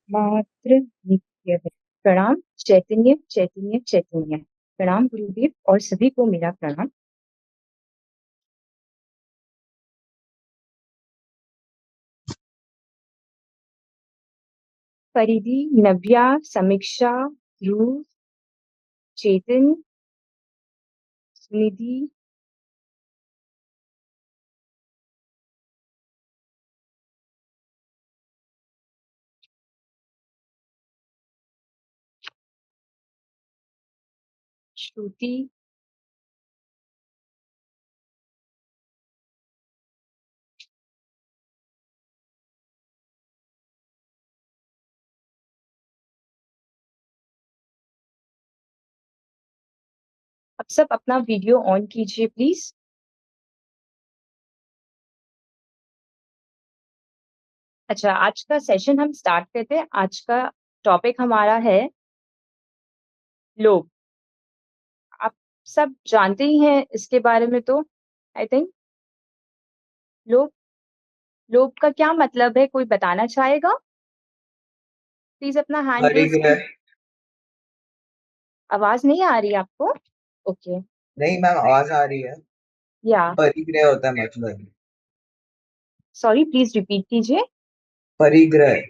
मात्र नित्य है। प्रणाम चैतन्य चैतन्य चैतन्य। प्रणाम गुरुदेव और सभी को मेरा प्रणाम। परिधि, नव्या, समीक्षा, ध्रुव, चेतन, निधि, श्रुति, अब सब अपना वीडियो ऑन कीजिए प्लीज। अच्छा, आज का सेशन हम स्टार्ट करते हैं। आज का टॉपिक हमारा है लोभ। आप सब जानते ही हैं इसके बारे में, तो आई थिंक लोभ, लोभ का क्या मतलब है, कोई बताना चाहेगा? प्लीज अपना हैंड रेज। परिग्रह। आवाज नहीं आ रही आपको? ओके। नहीं मैम, आवाज आ रही है। या परिग्रह होता है मतलब। सॉरी, प्लीज रिपीट कीजिए। परिग्रह।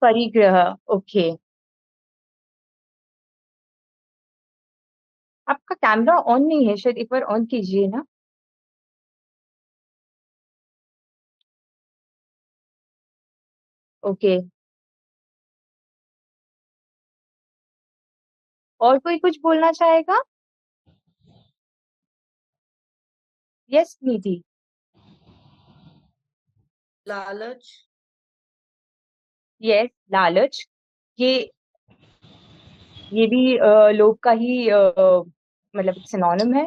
परिग्रह, ओके। आपका कैमरा ऑन नहीं है शायद, एक बार ऑन कीजिए ना। ओके। और कोई कुछ बोलना चाहेगा? यस निधि। लालच। यस लालच। ये ये भी लोभ का ही मतलब सिनोनिम है।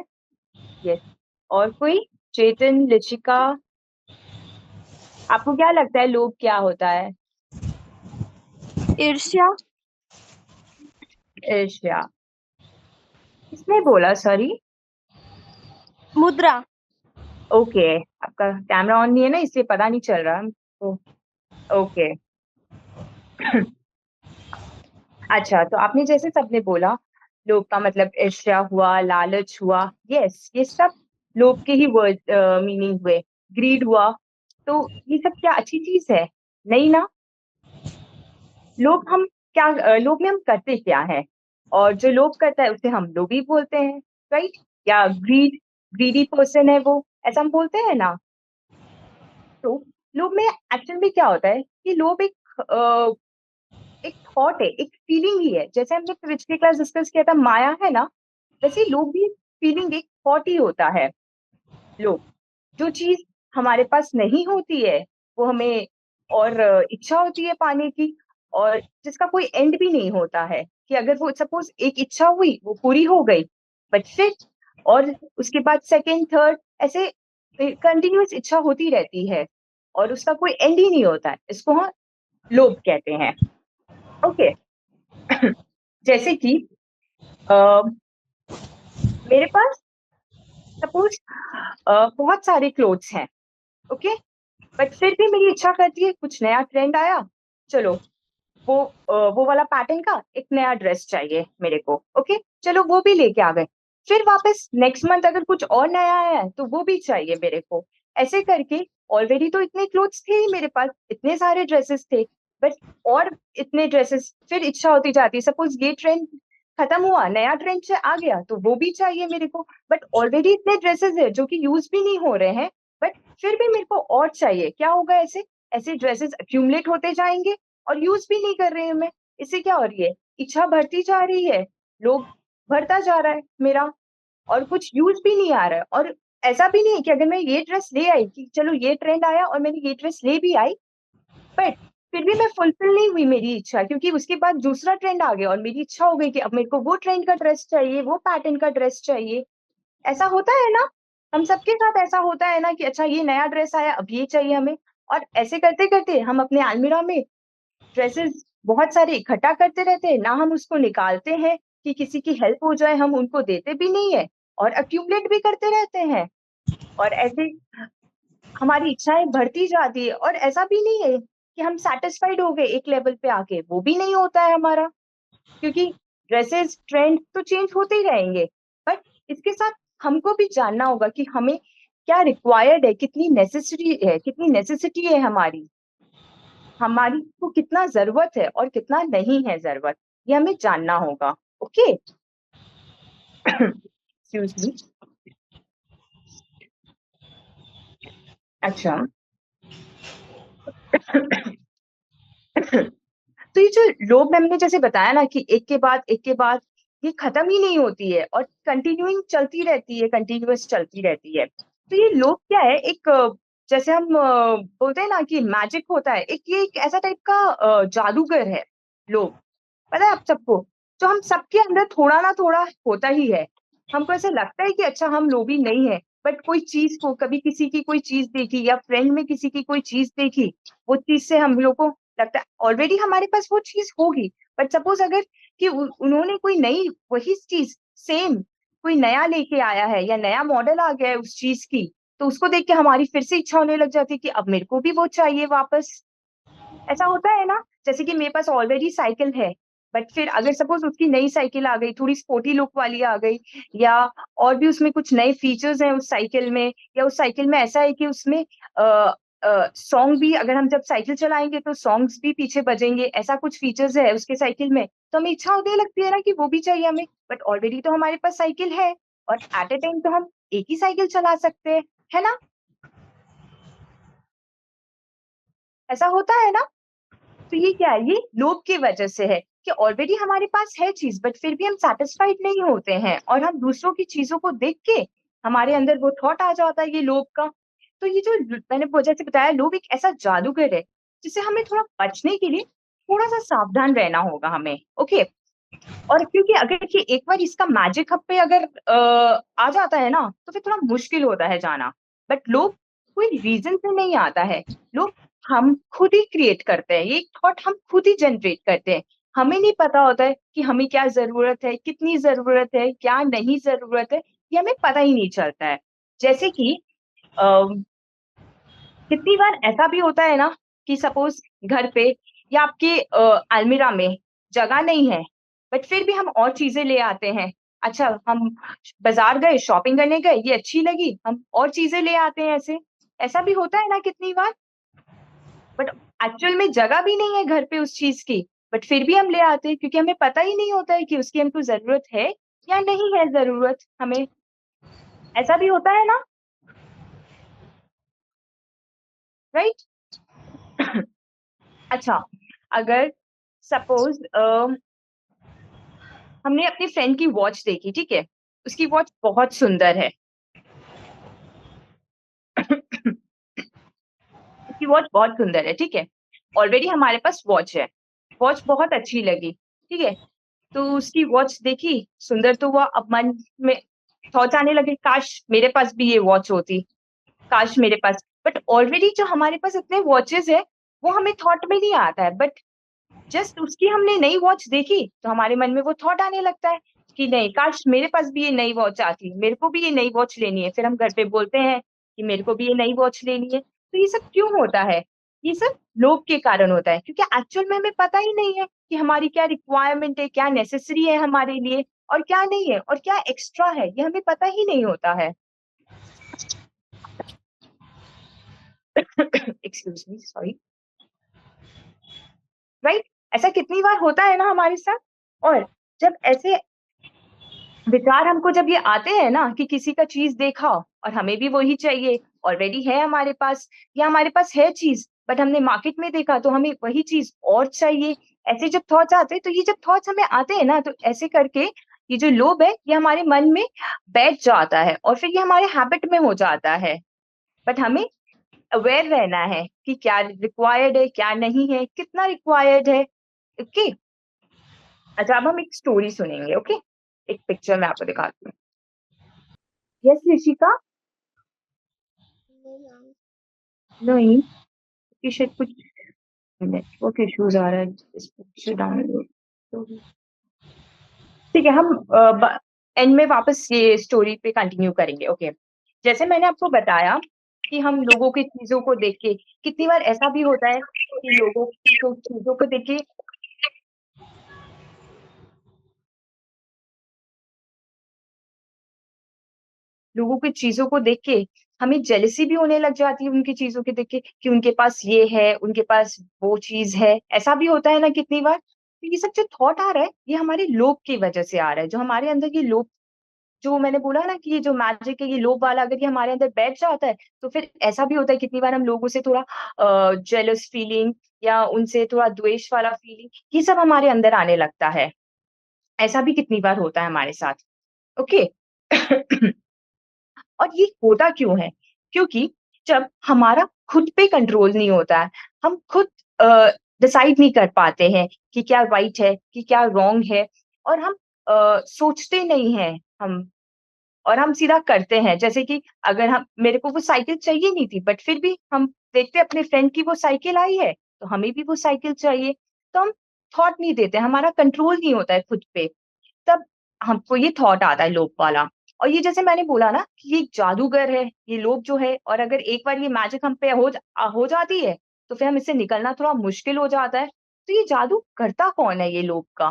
यस। और कोई? चेतन, लिचिका, आपको क्या लगता है लोभ क्या होता है? ईर्ष्या। ईर्ष्या। किसने बोला? सॉरी। मुद्रा। ओके, आपका कैमरा ऑन नहीं है ना, इसलिए पता नहीं चल रहा तो। ओके। अच्छा, तो आपने जैसे सबने बोला, लोभ का मतलब ईर्ष्या हुआ, लालच हुआ। यस, ये सब लोभ के ही वर्ड मीनिंग हुए। ग्रीड हुआ। तो ये सब क्या अच्छी चीज है? नहीं ना। लोभ हम क्या लोभ में हम करते क्या है? और जो लोभ करता है उसे हम लोभी बोलते हैं, राइट? या ग्रीड, ग्रीडी पर्सन है वो, ऐसा हम बोलते हैं ना। तो लोभ में एक्चुअल में क्या होता है कि लोभ एक थॉट है, एक फीलिंग ही है। जैसे हमने पिछली क्लास डिस्कस किया था माया है ना, वैसे लोभ भी फीलिंग, एक थॉट ही होता है। लोभ, जो चीज हमारे पास नहीं होती है वो हमें, और इच्छा होती है पाने की, और जिसका कोई एंड भी नहीं होता है कि अगर वो सपोज एक इच्छा हुई वो पूरी हो गई, बट फिर और उसके बाद सेकंड थर्ड ऐसे कंटिन्यूअस इच्छा होती रहती है और उसका कोई एंड ही नहीं होता है, इसको हम लोभ कहते हैं। ओके। जैसे कि अ, मेरे पास सपोज बहुत सारे क्लोथ्स हैं, ओके, बट फिर भी मेरी इच्छा करती है कुछ नया ट्रेंड आया, चलो वो वाला पैटर्न का एक नया ड्रेस चाहिए मेरे को, ओके, चलो वो भी लेके आ गए। फिर वापस नेक्स्ट मंथ अगर कुछ और नया आया है तो वो भी चाहिए मेरे को। ऐसे करके ऑलरेडी तो इतने क्लोथ्स थे ही मेरे पास, इतने सारे ड्रेसेस थे, बट और इतने ड्रेसेस, फिर इच्छा होती जाती है। सपोज ये ट्रेंड खत्म हुआ, नया ट्रेंड से आ गया तो वो भी चाहिए मेरे को, बट ऑलरेडी इतने ड्रेसेस है जो कि यूज भी नहीं हो रहे हैं, बट फिर भी मेरे को और चाहिए। क्या होगा? ऐसे ऐसे ड्रेसेस अक्यूमुलेट होते जाएंगे और यूज भी नहीं कर रहे हैं मैं। इससे क्या हो रही है? इच्छा बढ़ती जा रही है, लोग बढ़ता जा रहा है मेरा, और कुछ यूज भी नहीं आ रहा है। और ऐसा भी नहीं है कि अगर मैं ये ड्रेस ले आई, कि चलो ये ट्रेंड आया और मैंने ये ड्रेस ले भी आई, बट फिर भी मैं फुलफिल नहीं हुई मेरी इच्छा, क्योंकि उसके बाद दूसरा ट्रेंड आ गया और मेरी इच्छा हो गई कि अब मेरे को वो ट्रेंड का ड्रेस चाहिए, वो पैटर्न का ड्रेस चाहिए। ऐसा होता है ना, हम सबके साथ ऐसा होता है ना कि अच्छा ये नया ड्रेस आया, अब ये चाहिए हमें। और ऐसे करते करते हम अपने अलमीरा में ड्रेसेस बहुत सारे इकट्ठा करते रहते हैं, ना हम उसको निकालते हैं कि किसी की हेल्प हो जाए, हम उनको देते भी नहीं है, और अक्यूमुलेट भी करते रहते हैं। और ऐसे हमारी इच्छाएं बढ़ती जाती है। और ऐसा भी नहीं है कि हम सैटिस्फाइड हो गए एक लेवल पे आके, वो भी नहीं होता है हमारा, क्योंकि ड्रेसेस ट्रेंड तो चेंज होते ही रहेंगे, बट इसके साथ हमको भी जानना होगा कि हमें क्या रिक्वायर्ड है, कितनी नेसेसिटी है हमारी को कितना जरूरत है और कितना नहीं है जरूरत, ये हमें जानना होगा। Okay, excuse me. अच्छा, तो ये जो लोभ मैंने जैसे बताया ना कि एक के बाद ये खत्म ही नहीं होती है और कंटिन्यूइंग चलती रहती है, कंटिन्यूअस चलती रहती है। तो ये लोभ क्या है, एक जैसे हम बोलते हैं ना कि मैजिक होता है, ये एक ऐसा टाइप का जादूगर है लोभ, पता है आप सबको, जो हम सबके अंदर थोड़ा ना थोड़ा होता ही है। हमको ऐसा लगता है कि अच्छा हम लोभी नहीं है, बट कोई चीज को कभी किसी की कोई चीज देखी या फ्रेंड में किसी की कोई चीज देखी, वो चीज से हम लोग को लगता है ऑलरेडी हमारे पास वो चीज होगी, बट सपोज अगर कि उन्होंने कोई नई वही चीज सेम कोई नया लेके आया है या नया मॉडल आ गया है उस चीज की, तो उसको देख के हमारी फिर से इच्छा होने लग जाती है कि अब मेरे को भी वो चाहिए वापस। ऐसा होता है ना, जैसे कि मेरे पास ऑलरेडी साइकिल है, बट फिर अगर सपोज उसकी नई साइकिल आ गई, थोड़ी स्पोर्टी लुक वाली आ गई, या और भी उसमें कुछ नए फीचर्स हैं उस साइकिल में, या उस साइकिल में ऐसा है कि उसमें सॉन्ग भी, अगर हम जब साइकिल चलाएंगे तो सॉन्ग्स भी पीछे बजेंगे, ऐसा कुछ फीचर्स है उसके साइकिल में, तो हमें इच्छा होने लगती है ना कि वो भी चाहिए हमें, बट ऑलरेडी तो हमारे पास साइकिल है और एट ए टाइम तो हम एक ही साइकिल चला सकते हैं, है ना? ऐसा होता है ना? तो ये क्या है, ये लोभ की वजह से है कि ऑलरेडी हमारे पास है चीज, बट फिर भी हम सेटिस्फाइड नहीं होते हैं और हम दूसरों की चीजों को देख के हमारे अंदर वो थॉट आ जाता है ये लोभ का। तो ये जो मैंने जैसे बताया, लोभ एक ऐसा जादूगर है जिससे हमें थोड़ा बचने के लिए थोड़ा सा सावधान रहना होगा हमें। ओके, और क्योंकि अगर ये एक बार इसका मैजिक हम पे अगर आ जाता है ना, तो फिर थोड़ा मुश्किल होता है जाना। बट लोग कोई रीजन से नहीं आता है, लोग हम खुद ही क्रिएट करते हैं, ये थॉट हम खुद ही जनरेट करते हैं। हमें नहीं पता होता है कि हमें क्या जरूरत है, कितनी जरूरत है, क्या नहीं जरूरत है, ये हमें पता ही नहीं चलता है। जैसे कि कितनी बार ऐसा भी होता है ना कि सपोज घर पे या आपके अलमीरा में जगह नहीं है, बट फिर भी हम और चीजें ले आते हैं। अच्छा, हम बाजार गए, शॉपिंग करने गए, ये अच्छी लगी, हम और चीजें ले आते हैं ऐसे। ऐसा भी होता है ना कितनी बार, बट एक्चुअल में जगह भी नहीं है घर पे उस चीज की, बट फिर भी हम ले आते हैं क्योंकि हमें पता ही नहीं होता है कि उसकी हमको जरूरत है या नहीं है जरूरत हमें। ऐसा भी होता है ना, राइट? अच्छा, अगर सपोज हमने अपनी फ्रेंड की वॉच देखी, ठीक है, उसकी वॉच बहुत सुंदर है। उसकी वॉच बहुत सुंदर है, ठीक है, ऑलरेडी हमारे पास वॉच है, वॉच बहुत अच्छी लगी, ठीक है, तो उसकी वॉच देखी, सुंदर तो हुआ, अब मन में थॉट आने लगे काश मेरे पास भी ये वॉच होती, काश मेरे पास, बट ऑलरेडी जो हमारे पास इतने वॉचेस है वो हमें थॉट में नहीं आता है, बट जस्ट उसकी हमने नई वॉच देखी तो हमारे मन में वो थॉट आने लगता है कि नहीं, काश मेरे पास भी ये नई वॉच आती, मेरे को भी ये नई वॉच लेनी है, फिर हम घर पे बोलते हैं कि मेरे को भी ये नई वॉच लेनी है। तो ये सब क्यों होता है? ये सब लोभ के कारण होता है, क्योंकि एक्चुअल में हमें पता ही नहीं है कि हमारी क्या रिक्वायरमेंट है, क्या नेसेसरी है हमारे लिए और क्या नहीं है और क्या एक्स्ट्रा है, ये हमें पता ही नहीं होता है। Excuse me, sorry. राइट, ऐसा कितनी बार होता है ना हमारे साथ। और जब ऐसे विचार हमको जब ये आते हैं ना कि किसी का चीज देखा और हमें भी वही चाहिए, ऑलरेडी है हमारे पास, या हमारे पास है चीज बट हमने मार्केट में देखा तो हमें वही चीज और चाहिए, ऐसे जब थॉट्स आते हैं, तो ये जब थॉट्स हमें आते हैं ना, तो ऐसे करके ये जो लोभ है ये हमारे मन में बैठ जाता है और फिर ये हमारे हैबिट में हो जाता है। बट हमें अवेयर रहना है कि क्या रिक्वायर्ड है, क्या नहीं है, कितना रिक्वायर्ड है। ओके, अच्छा, अब हम एक स्टोरी सुनेंगे। ओके, एक पिक्चर मैं आपको दिखाती हूँ। यस ऋषिका। नहीं, ये शायद कुछ नेटवर्क इश्यूज आ रहा है इस पिक्चर डाउनलोड। ठीक है, हम एंड में वापस ये स्टोरी पे कंटिन्यू करेंगे। ओके, जैसे मैंने आपको बताया कि हम लोगों की चीजों को देख के, कितनी बार ऐसा भी होता है कि लोगों की चीजों को देख के लोगों की चीजों को देख के हमें जेलसी भी होने लग जाती है उनकी चीजों के देख के कि उनके पास ये है, उनके पास वो चीज है। ऐसा भी होता है ना कितनी बार। तो ये सब जो थॉट आ रहा है, ये हमारे लोभ की वजह से आ रहा है। जो हमारे अंदर की लोभ, जो मैंने बोला ना कि ये जो मैजिक है, ये लोभ वाला अगर ये हमारे अंदर बैठ जाता है, तो फिर ऐसा भी होता है कितनी बार हम लोगों से थोड़ा जेलस फीलिंग या उनसे थोड़ा द्वेष वाला फीलिंग, ये सब हमारे अंदर आने लगता है। ऐसा भी कितनी बार होता है हमारे साथ। ओके। और ये होता क्यों है? क्योंकि जब हमारा खुद पे कंट्रोल नहीं होता है, हम खुद डिसाइड नहीं कर पाते हैं कि क्या राइट है, कि क्या रॉन्ग है, और हम सोचते नहीं हैं हम, और हम सीधा करते हैं। जैसे कि अगर हम मेरे को वो साइकिल चाहिए नहीं थी, बट फिर भी हम देखते हैं अपने फ्रेंड की वो साइकिल आई है, तो हमें भी वो साइकिल चाहिए। तो हम थॉट नहीं देते, हमारा कंट्रोल नहीं होता है खुद पे। तब हमको ये थॉट आता है लोभ वाला। और ये जैसे मैंने बोला ना कि ये एक जादूगर है, ये लोभ जो है, और अगर एक बार ये मैजिक हम पे हो जाती है, तो फिर हम इससे निकलना थोड़ा मुश्किल हो जाता है। तो ये जादू करता कौन है ये लोभ का?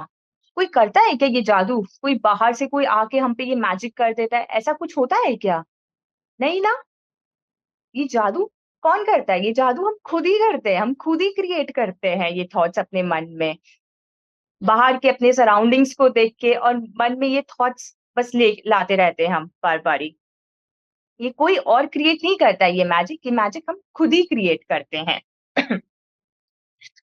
कोई करता है क्या ये जादू? कोई बाहर से कोई आके हम पे ये मैजिक कर देता है, ऐसा कुछ होता है क्या? नहीं ना? ये जादू कौन करता है? ये जादू हम खुद ही करते हैं, हम खुद ही क्रिएट करते हैं ये थॉट्स अपने मन में। बाहर के अपने सराउंडिंग्स को देख के और मन में ये थॉट्स बस ले लाते रहते हैं हम बार-बार ही। ये कोई और क्रिएट नहीं करता है ये मैजिक हम खुद ही क्रिएट करते हैं।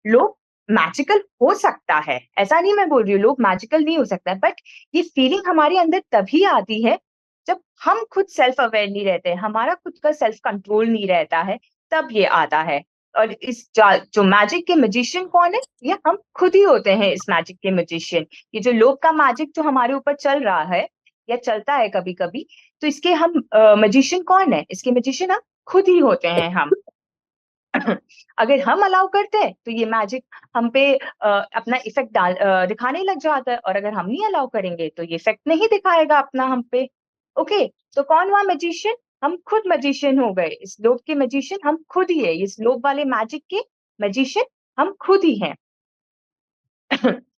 लोग मैजिकल हो सकता है, ऐसा नहीं मैं बोल रही हूँ लोग मैजिकल नहीं हो सकता है, बट ये फीलिंग हमारे अंदर तभी आती है जब हम खुद सेल्फ अवेयर नहीं रहते हैं, हमारा खुद का सेल्फ कंट्रोल नहीं रहता है, तब ये आता है। और जो मैजिक के मैजिशियन कौन है? ये हम खुद ही होते हैं इस मैजिक के मैजिशियन। ये जो लोग का मैजिक जो हमारे ऊपर चल रहा है या चलता है कभी-कभी, तो इसके हम मैजिशियन कौन है? इसके मैजिशियन हम खुद ही होते हैं हम। अगर हम अलाउ करते हैं तो ये मैजिक हम पे अपना इफेक्ट दिखाने लग जाता है, और अगर हम नहीं अलाउ करेंगे तो ये इफेक्ट नहीं दिखाएगा अपना हम पे। ओके। तो कौन हुआ मैजिशियन? हम खुद मैजिशियन हो गए। इस लोभ के मैजिशियन हम खुद ही है, इस लोभ वाले मैजिक के मैजिशियन हम खुद ही हैं।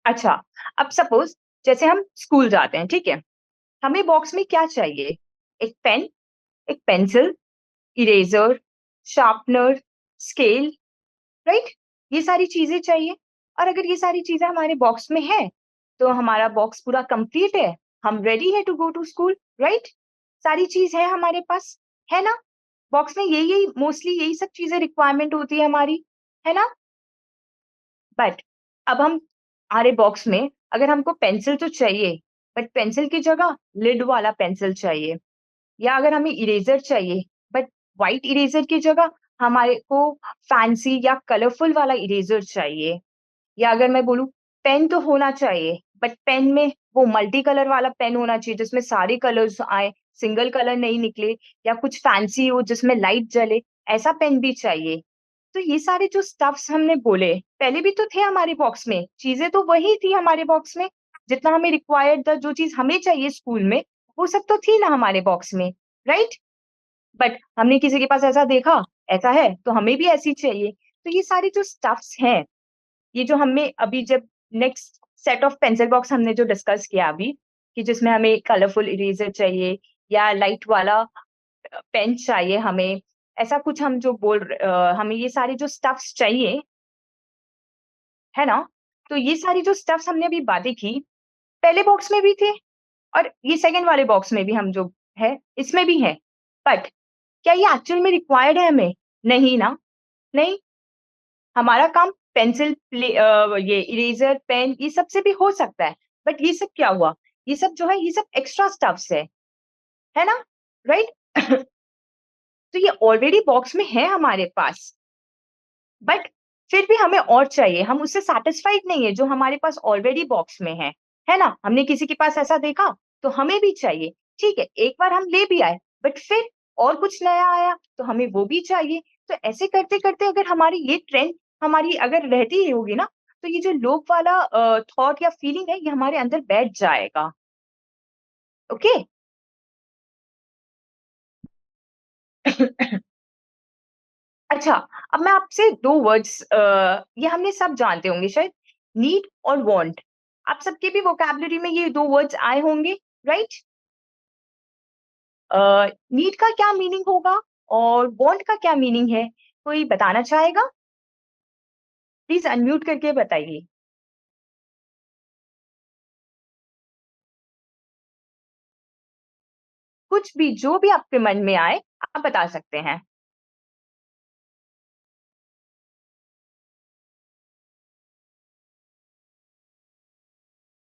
अच्छा, अब सपोज जैसे हम स्कूल जाते हैं, ठीक है? हमें बॉक्स में क्या चाहिए? एक पेन, एक pencil, eraser, sharpener, scale, right? ये सारी चीज़ें चाहिए, और अगर ये सारी चीज़ें हमारे बॉक्स में हैं, तो हमारा बॉक्स पूरा कंप्लीट है, हम रेडी है to go to school, right? सारी चीज़ है हमारे पास, है ना? बॉक्स में यही-यही मोस्टली यही सब चीज़ें रिक्वायरमेंट होती है हमारी, है ना? बट अब हम हमारे बॉक्स में अगर हमको पेंसिल तो चाहिए, बट पेंसिल की जगह लिड वाला पेंसिल चाहिए, या अगर हमें इरेज़र चाहिए, बट व्हाइट इरेज़र की जगह हमारे को फैंसी या कलरफुल वाला इरेज़र चाहिए। या अगर मैं बोलूँ पेन तो होना चाहिए, बट पेन में वो मल्टी कलर वाला पेन होना चाहिए जिसमें सारे कलर्स आएँ, सिंगल कलर नहीं निकले, या कुछ फैंसी हो जिसमें लाइट जले, ऐसा पेन भी चाहिए। तो ये सारे जो स्टफ्स हमने बोले, पहले भी तो थे हमारे बॉक्स में, चीज़ें तो वही थी हमारे बॉक्स में, जितना हमें रिक्वायर्ड था, जो चीज़ हमें चाहिए स्कूल में, वो सब तो थी ना हमारे बॉक्स में, राइट? बट हमने किसी के पास ऐसा देखा, ऐसा है, तो हमें भी ऐसी चाहिए। तो ये सारे जो स्टफ्स हैं, ये जो हमें अभी जब next set of pencil box हमने जो डिस्कस किया अभी, कि जिसमें हमें कलरफुल इरेज़र चाहिए या लाइट वाला पेन चाहिए हमें, ऐसा कुछ हम जो हमें ये सारे जो स्टफ्स चाहिए, है ना? तो ये सारी जो स्टफ्स हमने अभी बातें की, पहले बॉक्स में भी थे, और ये सेकंड वाले बॉक्स में भी हम जो है, इसमें भी है। बट क्या ये एक्चुअल में रिक्वायर्ड है हमें? नहीं ना, नहीं। हमारा काम ये इरेज़र, पेन ये सब से भी हो सकता है। बट ये सब क्या हुआ? ये सब जो है, ये सब एक्स्ट्रा स्टफ्स है ना? राइट? तो ये ऑलरेडी बॉक्स में है हमारे पास, बट फिर भी हमें और चाहिए, हम उससे सैटिस्फाइड नहीं है जो हमारे पास ऑलरेडी बॉक्स में है ना? हमने किसी के पास ऐसा देखा, तो हमें भी चाहिए, ठीक है, एक बार हम ले भी आए, बट फिर और कुछ नया आया, तो हमें वो भी चाहिए। तो ऐसे करते-करते अगर हमारी ये ट्रेंड हमारी अगर रहती ही होगी ना, तो ये जो लोभ वाला थॉट या फीलिंग है, ये हमारे अंदर बैठ जाएगा। ओके? अच्छा, अब मैं आपसे 2 वर्ड्स ये हमने सब जानते होंगे शायद, नीड और वांट। आप सबके भी वोकैब्युलरी में ये 2 वर्ड्स आए होंगे, राइट? नीड का क्या मीनिंग होगा और वांट का क्या मीनिंग है? कोई बताना चाहेगा? प्लीज़ अनम्यूट करके बताइए। कुछ भी, जो भी आपके मन में आए, आप बता सकते हैं।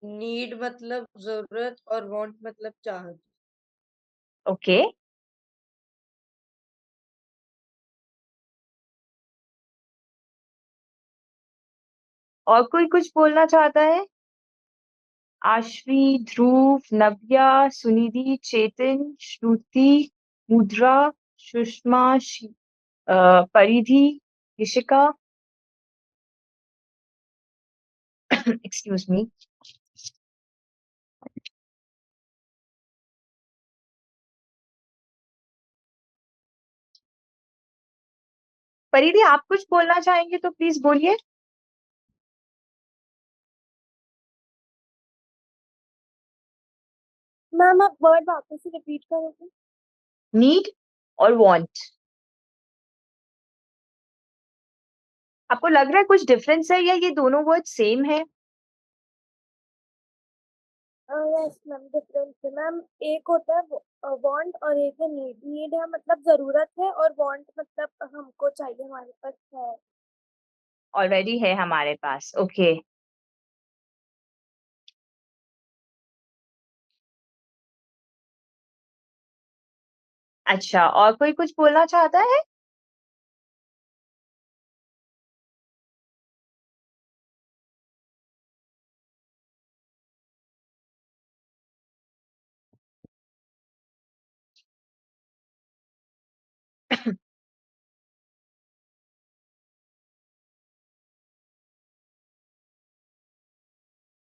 नीड मतलब जरूरत और वांट मतलब चाहत। ओके। और कोई कुछ बोलना चाहता है? आश्वी, ध्रुव, नव्या, सुनिधि, चेतन, श्रुति, मुद्रा, सुषमा, परिधि, ऋषिका, एक्सक्यूज मी। परिधि, आप कुछ बोलना चाहेंगे तो प्लीज बोलिए। मैम आप वर्ड वापस से रिपीट करोगे? नीड और वांट। आपको लग रहा है कुछ डिफरेंस है या ये दोनों वर्ड सेम है? यस मैम, डिफरेंस है मैम। एक होता है वांट और एक है नीड। नीड है मतलब जरूरत है, और वांट मतलब हमको चाहिए, हमारे पास है। ऑलरेडी है हमारे पास, ओके। अच्छा, और कोई कुछ बोलना चाहता है?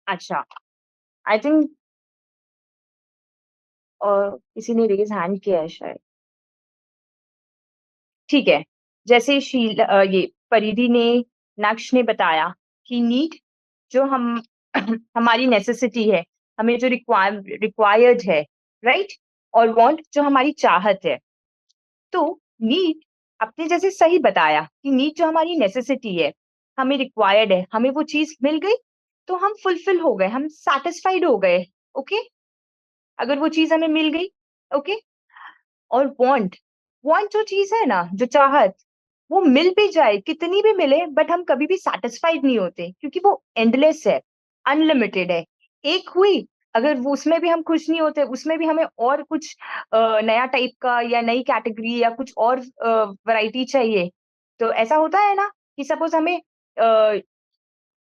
अच्छा, आई थिंक किसी ने रेज हैंड किया है शायद। ठीक है। जैसे ये परिधि ने, नक्श ने बताया कि नीड जो हम हमारी नेसेसिटी है, हमें जो रिक्वायर्ड है, राइट? और वांट जो हमारी चाहत है। तो नीड, आपने जैसे सही बताया कि नीड जो हमारी नेसेसिटी है, हमें रिक्वायर्ड है, हमें वो चीज मिल गई तो हम फुलफिल हो गए, हम सेटिस्फाइड हो गए। ओके, अगर वो चीज हमें मिल गई, ओके। और वांट, वांट जो चीज है ना, जो चाहत, वो मिल भी जाए, कितनी भी मिले, बट हम कभी भी सेटिस्फाइड नहीं होते, क्योंकि वो एंडलेस है, अनलिमिटेड है। एक हुई, अगर वो उसमें भी हम खुश नहीं होते, उसमें भी हमें और कुछ नया टाइप का या नई कैटेगरी या कुछ और वैरायटी चाहिए। तो ऐसा होता है ना कि सपोज हमें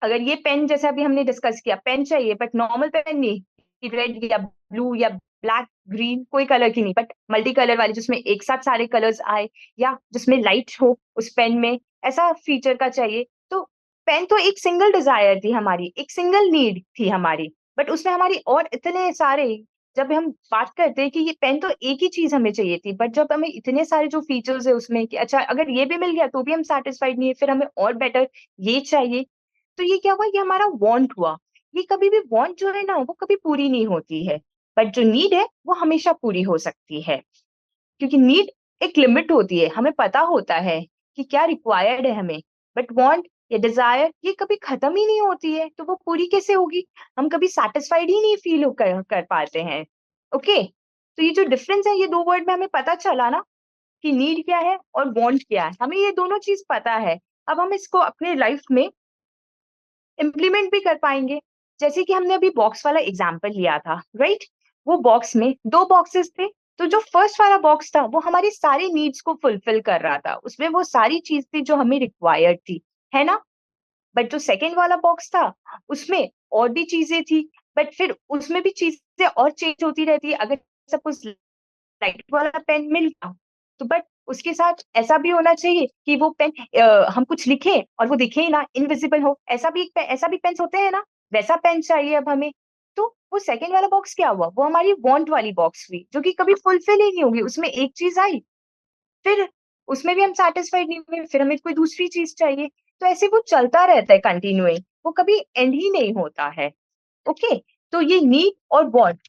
अगर ये पेन, जैसे अभी हमने डिस्कस किया, पेन चाहिए बट नॉर्मल पेन नहीं, कि रेड या ब्लू या ब्लैक, ग्रीन, कोई कलर की नहीं, बट मल्टी कलर वाली जिसमें एक साथ सारे कलर्स आए, या जिसमें लाइट हो उस पेन में, ऐसा फीचर का चाहिए। तो पेन तो एक सिंगल डिजायर थी हमारी, एक सिंगल नीड थी हमारी, बट उसमें हमारी और इतने सारे, जब हम बात करते हैं कि ये पेन तो एक ही चीज हमें चाहिए थी, बट जब हमें इतने सारे जो फीचर्स है उसमें, कि अच्छा अगर ये भी मिल गया तो भी हम सेटिस्फाइड नहीं है, फिर हमें और बेटर ये चाहिए, तो ये क्या हुआ, ये हमारा वांट हुआ। ये कभी भी वांट जो है ना, वो कभी पूरी नहीं होती है, बट जो नीड है वो हमेशा पूरी हो सकती है, क्योंकि नीड एक लिमिट होती है, हमें पता होता है कि क्या रिक्वायर्ड है हमें, बट वांट या डिजायर ये कभी खत्म ही नहीं होती है, तो वो पूरी कैसे होगी? हम कभी सेटिस्फाइड ही नहीं फील कर पाते हैं। ओके, तो ये जो डिफरेंस है, ये 2 वर्ड में हमें पता चला ना, कि नीड क्या है और वांट क्या है, हमें ये दोनों चीज पता है। अब हम इसको अपने लाइफ में इम्प्लीमेंट भी कर पाएंगे। जैसे कि हमने अभी बॉक्स वाला एग्जाम्पल लिया था, राइट? वो बॉक्स में 2 बॉक्सेस थे, तो जो फर्स्ट वाला बॉक्स था वो हमारी सारी नीड्स को फुलफिल कर रहा था, उसमें वो सारी चीज थी जो हमें रिक्वायर्ड थी, है ना? बट जो सेकंड वाला बॉक्स था, उसमें और भी चीजें थी, बट फिर उसमें भी चीजें और चेंज होती रहती है। अगर सपोज लाइट वाला पेन मिल गया, तो बट उसके साथ ऐसा भी होना चाहिए कि वो पेन हम कुछ लिखें और वो दिखे ही ना, इनविजिबल हो, ऐसा भी पेन होते हैं ना, वैसा पेन चाहिए अब हमें। तो वो सेकंड वाला बॉक्स क्या हुआ, वो हमारी वांट वाली बॉक्स हुई, जो कि कभी फुलफिल ही नहीं होगी, उसमें एक चीज आई, फिर उसमें भी हम सेटिस्फाइड नहीं हुए, फिर हमें कोई दूसरी चीज चाहिए। तो ऐसे वो चलता रहता है कंटिन्यूइंग, वो कभी एंड ही नहीं होता है। ओके, तो ये नीड और वांट,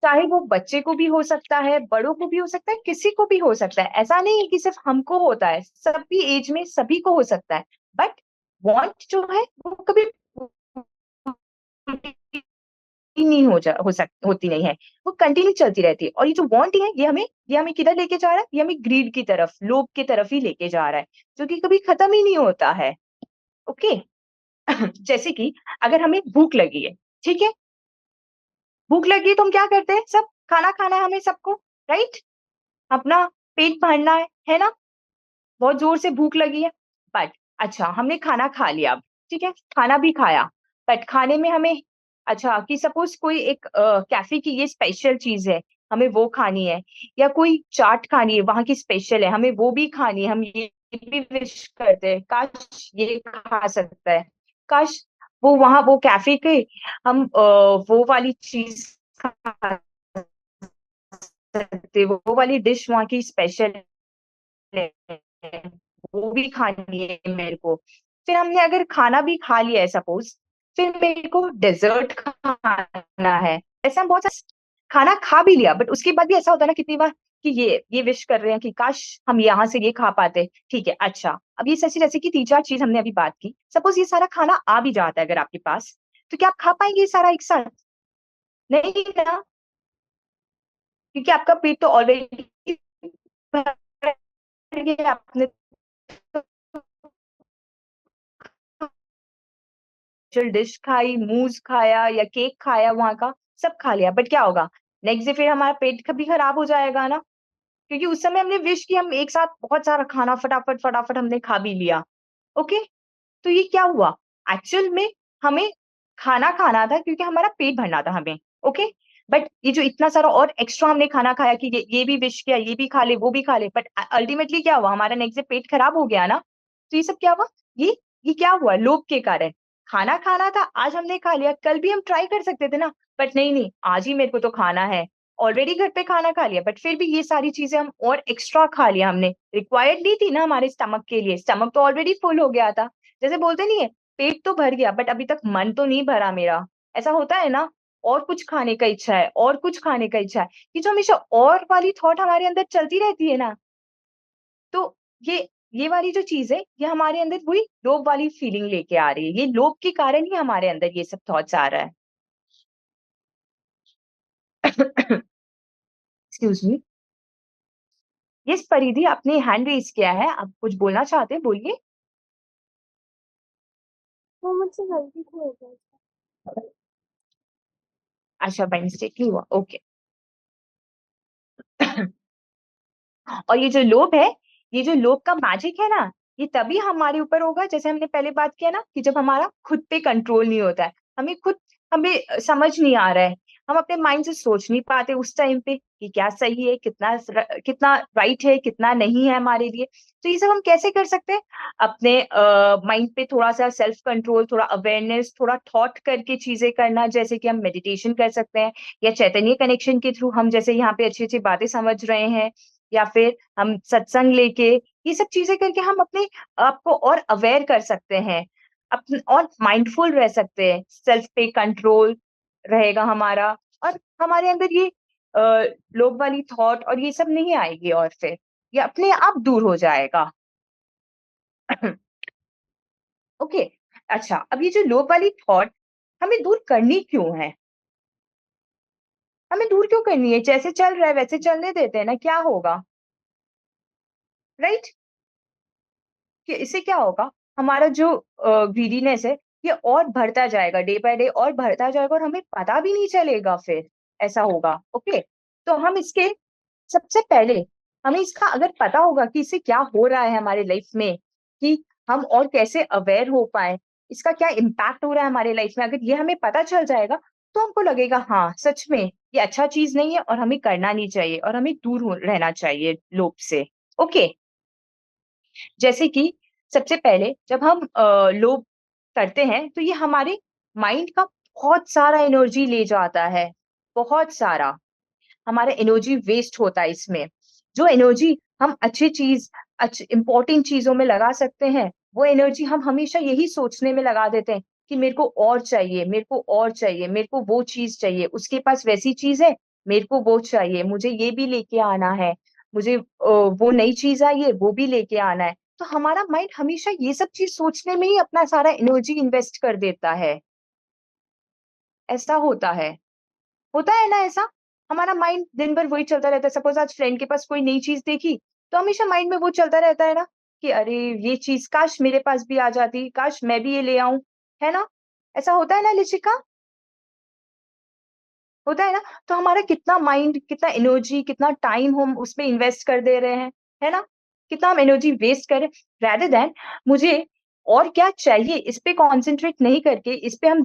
चाहे वो बच्चे को भी हो सकता है, बड़ों को भी हो सकता है, किसी को भी हो सकता है। ऐसा नहीं है कि सिर्फ हमको होता है, सभी एज में सभी को हो सकता है। बट वांट जो है वो कभी ही नहीं होती नहीं है, वो कंटिन्यू चलती रहती है। और ये जो वांट है, ये हमें किधर लेके जा रहा है? ये हमें ग्रीड की तरफ, लोभ की तरफ ही लेके जा रहा है, जो कि कभी खत्म ही नहीं होता है। ओके। जैसे कि अगर हमें भूख लगी है, ठीक है, भूख लगी है तो हम क्या करते हैं? सब खाना खाना है हमें सबको, राइट? अपना पेट भरना है ना? बहुत जोर से भूख लगी है। बट अच्छा, हमने खाना खा लिया अब, ठीक है, खाना भी खाया, बट खाने में हमें, अच्छा कि सपोज कोई एक कैफे की ये स्पेशल चीज है, हमें वो खानी है, या कोई चाट खानी है, वहां की स्पेशल है, हमें वो भी खानी है, हम ये भी विश करते हैं काश ये खा सकता है, काश वो वहां वो कैफे के हम वो वाली चीज खा सकते, वो वाली डिश वहां की स्पेशल है, वो भी खानी है मेरे को। फिर हमने अगर खाना भी खा लिया है सपोज, फिर मेरे को डेजर्ट खाना है। ऐसा हम बहुत सारा खाना खा भी लिया, बट उसके बाद भी ऐसा होता है ना कितनी बार कि ये विश कर रहे हैं कि काश हम यहाँ से ये खा पाते। ठीक है, अच्छा, अब ये जैसे जैसे कि 3-4 चीज हमने अभी बात की, सपोज ये सारा खाना आ भी जाता है अगर आपके पास, तो क्या आप खा पाएंगे ये सारा एक साथ? नहीं ना, क्योंकि आपका पेट तो ऑलरेडी भर गया, आपने स्पेशल डिश खाई, मूज खाया या केक खाया वहां का, सब खा लिया, बट क्या होगा? नेक्स्ट डे फिर हमारा पेट कभी खराब हो जाएगा ना, क्योंकि उस समय हमने विश की हम एक साथ बहुत सारा खाना फटाफट फटाफट हमने खा भी लिया। ओके, तो ये क्या हुआ? एक्चुअल में हमें खाना खाना था क्योंकि हमारा पेट भरना था हमें। ओके, बट ये जो इतना सारा और एक्स्ट्रा हमने खाना खाया कि ये भी विश किया, ये भी खा ले, वो भी खा ले, बट अल्टीमेटली क्या हुआ? हमारा नेक्स्ट डे पेट खराब हो गया ना। तो ये सब क्या हुआ? ये क्या हुआ? लोभ के कारण। खाना खाना था, आज हमने खा लिया, कल भी हम ट्राई कर सकते थे ना, बट नहीं नहीं, आज ही मेरे को तो खाना है। ऑलरेडी घर पे खाना खा लिया, बट फिर भी ये सारी चीजें हम और एक्स्ट्रा खा लिया हमने, रिक्वायर्ड नहीं थी ना हमारे स्टमक के लिए, स्टमक तो ऑलरेडी फुल हो गया था। जैसे बोलते नहीं है, पेट तो भर गया बट अभी तक मन तो नहीं भरा मेरा, ऐसा होता है ना। और कुछ खाने का इच्छा है, और कुछ खाने का इच्छा है, ये जो हमेशा और वाली थॉट हमारे अंदर चलती रहती है ना, तो ये वाली जो चीज है, ये हमारे अंदर वही लोभ वाली फीलिंग लेके आ रही है, ये लोभ के कारण ही हमारे अंदर ये सब थॉट्स आ रहा है। Excuse me. यस परिधि, आपने हैंड रेज किया है, आप कुछ बोलना चाहते हैं, बोलिए। वो मुझसे गलती से हो गया। अच्छा, बाई मिस्टेक ही हुआ, ओके। और ये जो लोभ है, ये जो लोभ का मैजिक है ना, ये तभी हमारे ऊपर होगा, जैसे हमने पहले बात किया ना, कि जब हमारा खुद पे कंट्रोल नहीं होता है, हमें समझ नहीं आ रहा है, हम अपने माइंड से सोच नहीं पाते उस टाइम पे कि क्या सही है, कितना राइट है, कितना नहीं है हमारे लिए। तो ये सब हम कैसे कर सकते हैं? अपने माइंड पे थोड़ा सा सेल्फ कंट्रोल, थोड़ा अवेयरनेस, थोड़ा थॉट करके चीजें करना, जैसे कि हम मेडिटेशन कर सकते हैं, या चैतन्य कनेक्शन के थ्रू हम जैसे यहाँ पे अच्छी अच्छी बातें समझ रहे हैं, या फिर हम सत्संग लेके, ये सब चीजें करके हम अपने आप को और अवेयर कर सकते हैं, अपन और माइंडफुल रह सकते हैं, सेल्फ पे कंट्रोल रहेगा हमारा, और हमारे अंदर ये लोभ वाली थॉट और ये सब नहीं आएगी, और फिर ये अपने आप दूर हो जाएगा। ओके, अच्छा, अब ये जो लोभ वाली थॉट हमें दूर करनी क्यों है? हमें दूर क्यों करनी है? जैसे चल रहा है वैसे चलने देते हैं ना, क्या होगा? राइट? कि इससे क्या होगा? हमारा जो ग्रीडीनेस है, ये और बढ़ता जाएगा, डे बाय डे और बढ़ता जाएगा, और हमें पता भी नहीं चलेगा फिर, ऐसा होगा। ओके, तो हम इसके सबसे पहले, हमें इसका अगर पता होगा कि इससे क्या हो रहा है हमारे लाइफ में, कि हम और कैसे अवेयर हो पाए, इसका क्या इम्पैक्ट हो रहा है हमारे लाइफ में, अगर ये हमें पता चल जाएगा, तो हमको लगेगा हाँ सच में ये अच्छा चीज नहीं है, और हमें करना नहीं चाहिए, और हमें रहना चाहिए लोभ से। ओके, जैसे कि सबसे पहले जब हम लोभ करते हैं, तो ये हमारे माइंड का बहुत सारा एनर्जी ले जाता है, बहुत सारा हमारा एनर्जी वेस्ट होता है इसमें। जो एनर्जी हम इंपॉर्टेंट चीजों में लगा सकते हैं, वो एनर्जी हम हमेशा यही सोचने में लगा देते हैं कि मेरे को और चाहिए, मेरे को और चाहिए, मेरे को वो चीज चाहिए, उसके पास वैसी चीज है, मेरे को वो चाहिए, मुझे ये भी लेके आना है, मुझे वो नई चीज आई है वो भी लेके आना है। तो हमारा माइंड हमेशा ये सब चीज सोचने में ही अपना सारा एनर्जी इन्वेस्ट कर देता है। ऐसा होता है ना ऐसा? हमारा माइंड दिन भर वही चलता रहता है। सपोज आज फ्रेंड के पास कोई नई चीज देखी, तो हमेशा माइंड में वो चलता रहता है ना कि अरे ये चीज काश मेरे पास भी आ जाती, काश मैं भी ये ले आऊं, है ना? ऐसा होता है ना लिशिका? होता है ना? तो हमारा कितना माइंड, कितना एनर्जी, कितना टाइम हम उसमें इन्वेस्ट कर दे रहे हैं, है ना? कितना हम एनर्जी वेस्ट कर रहे हैं, रेदर देन मुझे और क्या चाहिए इस पे कॉन्सेंट्रेट नहीं करके, इस पे हम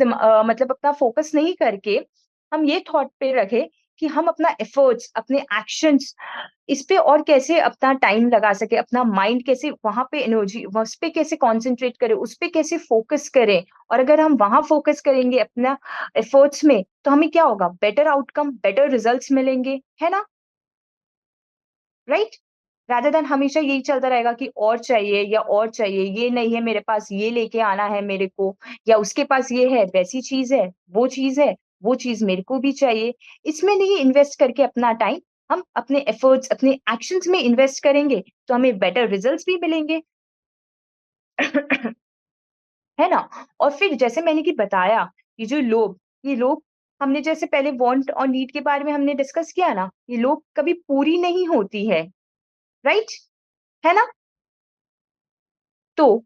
मतलब अपना फोकस नहीं करके, हम ये थॉट पे रखें कि हम अपना एफर्ट्स, अपने एक्शंस इस पे और कैसे अपना टाइम लगा सके, अपना माइंड कैसे वहां पे एनर्जी उस पे कैसे कॉन्सेंट्रेट करें, उस पे कैसे फोकस करें। और अगर हम वहां फोकस करेंगे अपना एफर्ट्स में, तो हमें क्या होगा? बेटर आउटकम, बेटर रिजल्ट्स मिलेंगे, है ना? राइट? रादर देन हमेशा यही चलता रहेगा कि और चाहिए या और चाहिए, ये नहीं है मेरे पास, ये लेके आना है मेरे को, या उसके पास ये है, वैसी चीज है, वो चीज है, वो चीज मेरे को भी चाहिए। इसमें नहीं इन्वेस्ट करके अपना टाइम हम अपने एफर्ट्स, अपने एक्शंस में इन्वेस्ट करेंगे, तो हमें बेटर रिजल्ट्स भी मिलेंगे। है ना? और फिर जैसे मैंने कि बताया, ये लोभ हमने जैसे पहले वांट और नीड के बारे में हमने डिस्कस किया ना, ये लोभ कभी पूरी नहीं होती है, राइट? है ना? तो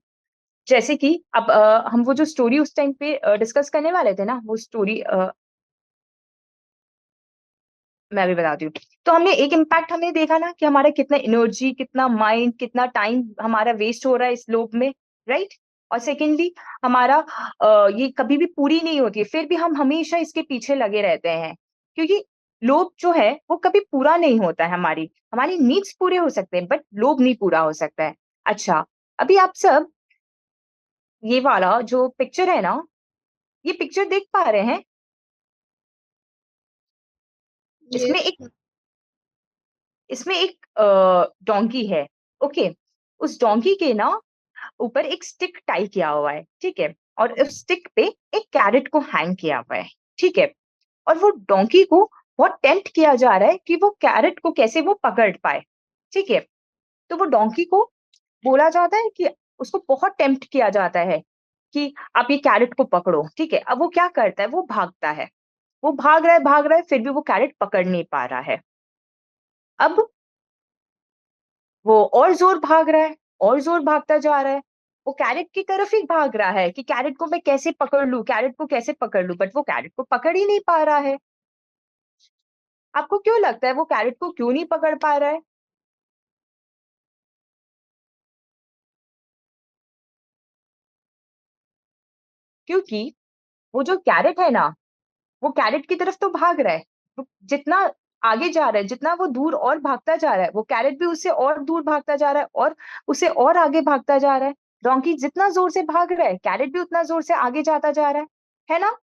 जैसे कि अब हम वो जो स्टोरी उस टाइम पे डिस्कस करने वाले थे ना, वो स्टोरी मैं भी बताती हूँ। तो हमने एक इम्पैक्ट हमने देखा ना कि हमारा कितना एनर्जी, कितना माइंड, कितना टाइम हमारा वेस्ट हो रहा है इस लोभ में, राइट? और सेकेंडली हमारा ये कभी भी पूरी नहीं होती है, फिर भी हम हमेशा इसके पीछे लगे रहते हैं, क्योंकि लोभ जो है वो कभी पूरा नहीं होता है। हमारी नीड्स पूरे हो सकते हैं, बट लोभ नहीं पूरा हो सकता है। अच्छा, अभी आप सब ये वाला जो पिक्चर है ना, ये पिक्चर देख पा रहे हैं? यस इसमें एक इसमें एक डोंकी है, ओके? उस डोंकी के ना ऊपर एक स्टिक टाई किया हुआ है, ठीक है? और उस स्टिक पे एक कैरेट को हैंग किया हुआ है, ठीक है? और वो डोंकी को बहुत टेम्प्ट किया जा रहा है कि वो कैरेट को कैसे वो पकड़ पाए, ठीक है? तो वो डोंकी को बोला जाता है कि उसको बहुत टेम्प्ट किया जाता है कि आप ये कैरेट को पकड़ो, ठीक है? अब वो क्या करता है? वो भागता है, वो भाग रहा है, फिर भी वो कैरेट पकड़ नहीं पा रहा है। अब वो और ज़ोर भाग रहा है, और ज़ोर भागता जा रहा है। वो कैरेट की तरफ ही भाग रहा है कि कैरेट को मैं कैसे पकड़ लूँ, कैरेट को कैसे पकड़ लूँ, बट वो कैरेट को पकड़ ही नहीं पा रहा है। आपको क्यों लगता है वो कैरेट को क्यों नहीं पकड़ पा रहा है? क्योंकि वो जो कैरेट है ना, वो कैरेट की तरफ तो भाग रहा है। वो जितना आगे जा रहा है, जितना वो दूर और भागता जा रहा है, वो कैरेट भी उससे और दूर भागता जा रहा है और उससे और आगे भागता जा रहा है। डोंकी जितना ज़ोर से भाग रहा है, कैरेट भी उतना ज़ोर से आगे जाता जा रहा है ना?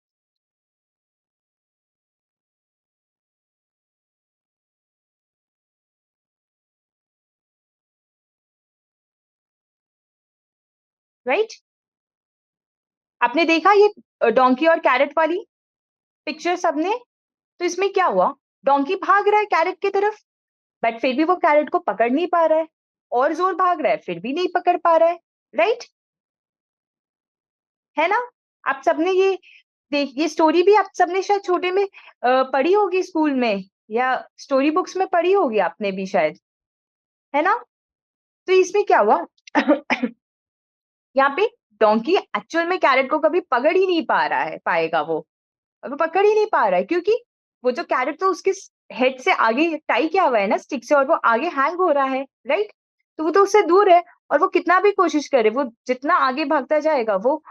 राइट? आपने देखा ये डोंकी और कैरेट वाली पिक्चर सबने? तो इसमें क्या हुआ? डोंकी भाग रहा है कैरेट की तरफ, बट फिर भी वो कैरेट को पकड़ नहीं पा रहा है, और ज़ोर भाग रहा है, फिर भी नहीं पकड़ पा रहा है, राइट? है ना? आप सबने ये स्टोरी भी आप सबने शायद छोटे में पढ़ी होगी स्कूल में, या स्टोरी बुक्स में पढ़ी होगी आपने भी शायद, है ना? तो इसमें क्या हुआ? यहाँ पे डोंकी एक्चुअल में कैरेट को कभी पकड़ ही नहीं पा रहा है, पाएगा वो। अब वो पकड़ ही नहीं पा रहा है, क्योंकि वो जो कैरेट तो उसके हेड से आगे टाई किया हुआ है ना स्टिक से, और वो आगे हैंग हो रहा है, राइट? तो वो तो उससे दूर है, और वो कितना भी कोशिश करे, वो जितना आगे भागता जाएगा, वो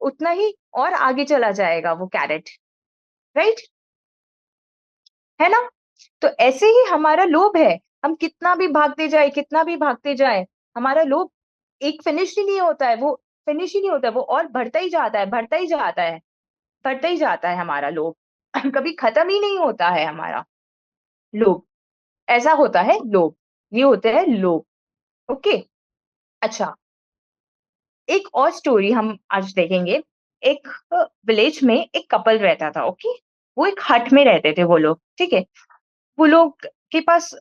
उतना ही और आगे चला जाएगा वो कैरेट, राइट? है ना? तो ऐसे ही हमारा लोभ है। हम कितना भी भागते जाए, कितना भी भागते जाए, हमारा लोभ एक फिनिश ही नहीं होता है, वो फिनिश ही नहीं होता है, वो और बढ़ता ही जाता है, बढ़ता ही जाता है, बढ़ता ही जाता है हमारा लोभ। कभी खत्म ही नहीं होता है हमारा लोभ। ऐसा होता है लोभ। ये होते हैं लोभ। ओके। अच्छा, एक और स्टोरी हम आज देखेंगे। एक विलेज में एक कपल रहता था, ओके? वो एक हट में रहते थे वो लोग, ठीक है? वो लोग के पास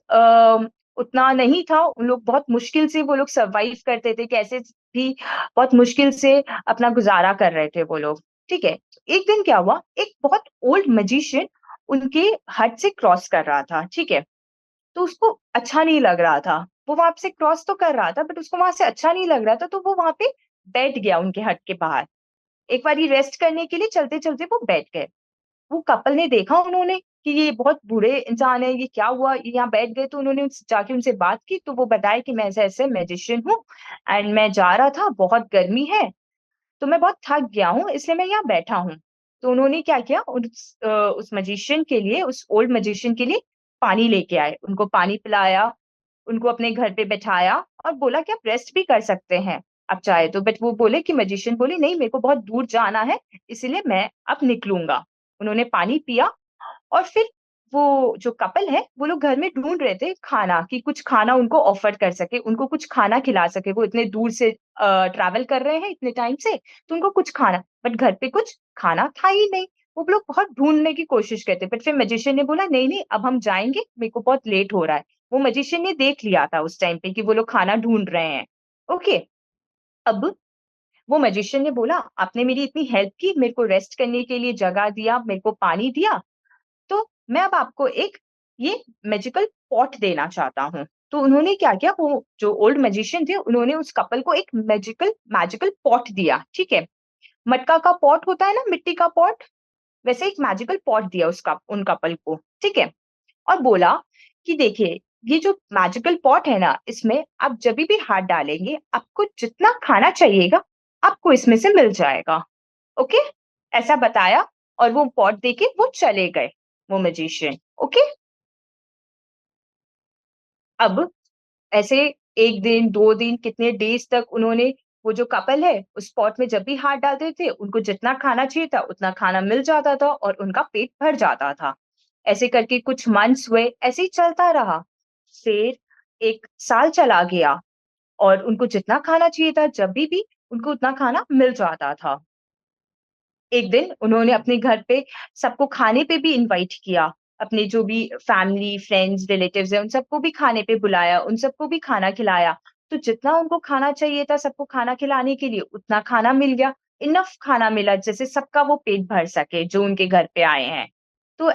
उतना नहीं था, उन लोग बहुत मुश्किल से वो लोग सर्वाइव करते थे, कैसे भी बहुत मुश्किल से अपना गुज़ारा कर रहे थे वो लोग, ठीक है? एक दिन क्या हुआ, एक बहुत ओल्ड मैजिशियन उनके हट से क्रॉस कर रहा था, ठीक है? तो उसको अच्छा नहीं लग रहा था। वो वहाँ से क्रॉस तो कर रहा था बट उसको वहाँ से अच्छा नहीं लग रहा था, तो वो वहाँ पे बैठ गया उनके हट के बाहर। एक बारी रेस्ट करने के लिए चलते-चलते वो बैठ गए। वो कपल ने देखा उन्होंने कि ये बहुत बूढ़े इंसान है, ये क्या हुआ? ये यहाँ बैठ गए, तो उन्होंने जाके उनसे बात की, तो वो बताए कि मैं ऐसे-ऐसे मैजिशियन हूँ एंड मैं जा रहा था, बहुत गर्मी है, तो मैं बहुत थक गया हूँ, इसलिए मैं यहाँ बैठा हूँ। तो उन्होंने क्या किया, उस मैजिशियन के लिए, उस ओल्ड मैजिशियन के लिए पानी लेके आए, उनको पानी पिलाया, उनको अपने घर पे बैठाया और बोला कि आप रेस्ट भी कर सकते हैं, आप चाहे तो। बट वो बोले कि मैजिशियन बोले, "नहीं, मेरे को बहुत दूर जाना है, इसीलिए मैं अब निकलूँगा।" उन्होंने पानी पिया और फिर वो जो कपल है, वो लोग घर में ढूँढ रहे थे खाना, कि कुछ खाना उनको ऑफ़र कर सके, उनको कुछ खाना खिला सके। वो इतने दूर से ट्रैवल कर रहे हैं इतने टाइम से, तो उनको कुछ खाना, बट घर पे कुछ खाना था ही नहीं। वो लोग बहुत ढूँढने की कोशिश करते, बट फिर मैजिशियन ने बोला, "नहीं, नहीं, अब हम जाएँगे, मेरे को बहुत लेट हो रहा है।" वो मैजिशियन ने देख लिया था उस टाइम पे कि वो लोग खाना ढूँढ रहे हैं। ओके, अब वो मैजिशियन ने बोला, "आपने मेरी इतनी हेल्प की, मेरे को रेस्ट करने के लिए जगह दिया, मेरे को पानी दिया, तो मैं अब आपको एक ये मैजिकल पॉट देना चाहता हूँ।" तो उन्होंने क्या किया, वो जो ओल्ड मैजिशियन थे, उन्होंने उस कपल को एक मैजिकल पॉट दिया, ठीक है? मटका का पॉट होता है ना, मिट्टी का पॉट, वैसे एक मैजिकल पॉट दिया उन कपल को, ठीक है? और बोला कि देखिए, ये जो मैजिकल पॉट है ना, इसमें आप जभी भी हाथ डालेंगे, आपको जितना खाना चाहिएगा, आपको इसमें से मिल जाएगा। ओके? ऐसा बताया और वो पॉट देके वो चले गए, वो मैजिशियन। ओके? अब ऐसे 1 दिन, 2 दिन, कितने डेज़ तक उन्होंने, वो जो कपल है, उस पॉट में जब भी हाथ डालते थे, उनको जितना खाना चाहिए था, उतना खाना मिल जाता था और उनका पेट भर जाता था। ऐसे करके कुछ मंथ्स हुए, ऐसे ही चलता रहा। फिर 1 साल चला गया और उनको जितना खाना चाहिए था, जभी भी उनको उतना खाना मिल जाता था। एक दिन उन्होंने अपने घर पे सबको खाने पे भी इनवाइट किया। अपने जो भी फैमिली, फ्रेंड्स, रिलेटिव्स हैं, उन सबको भी खाने पे बुलाया, उन सबको भी खाना खिलाया। तो जितना उनको खाना चाहिए था सबको खाना खिलाने के लिए, उतना खाना मिल गया। इनफ खाना मिला जिससे सबका वो पेट भर सके, जो उनके घर पे आए हैं। तो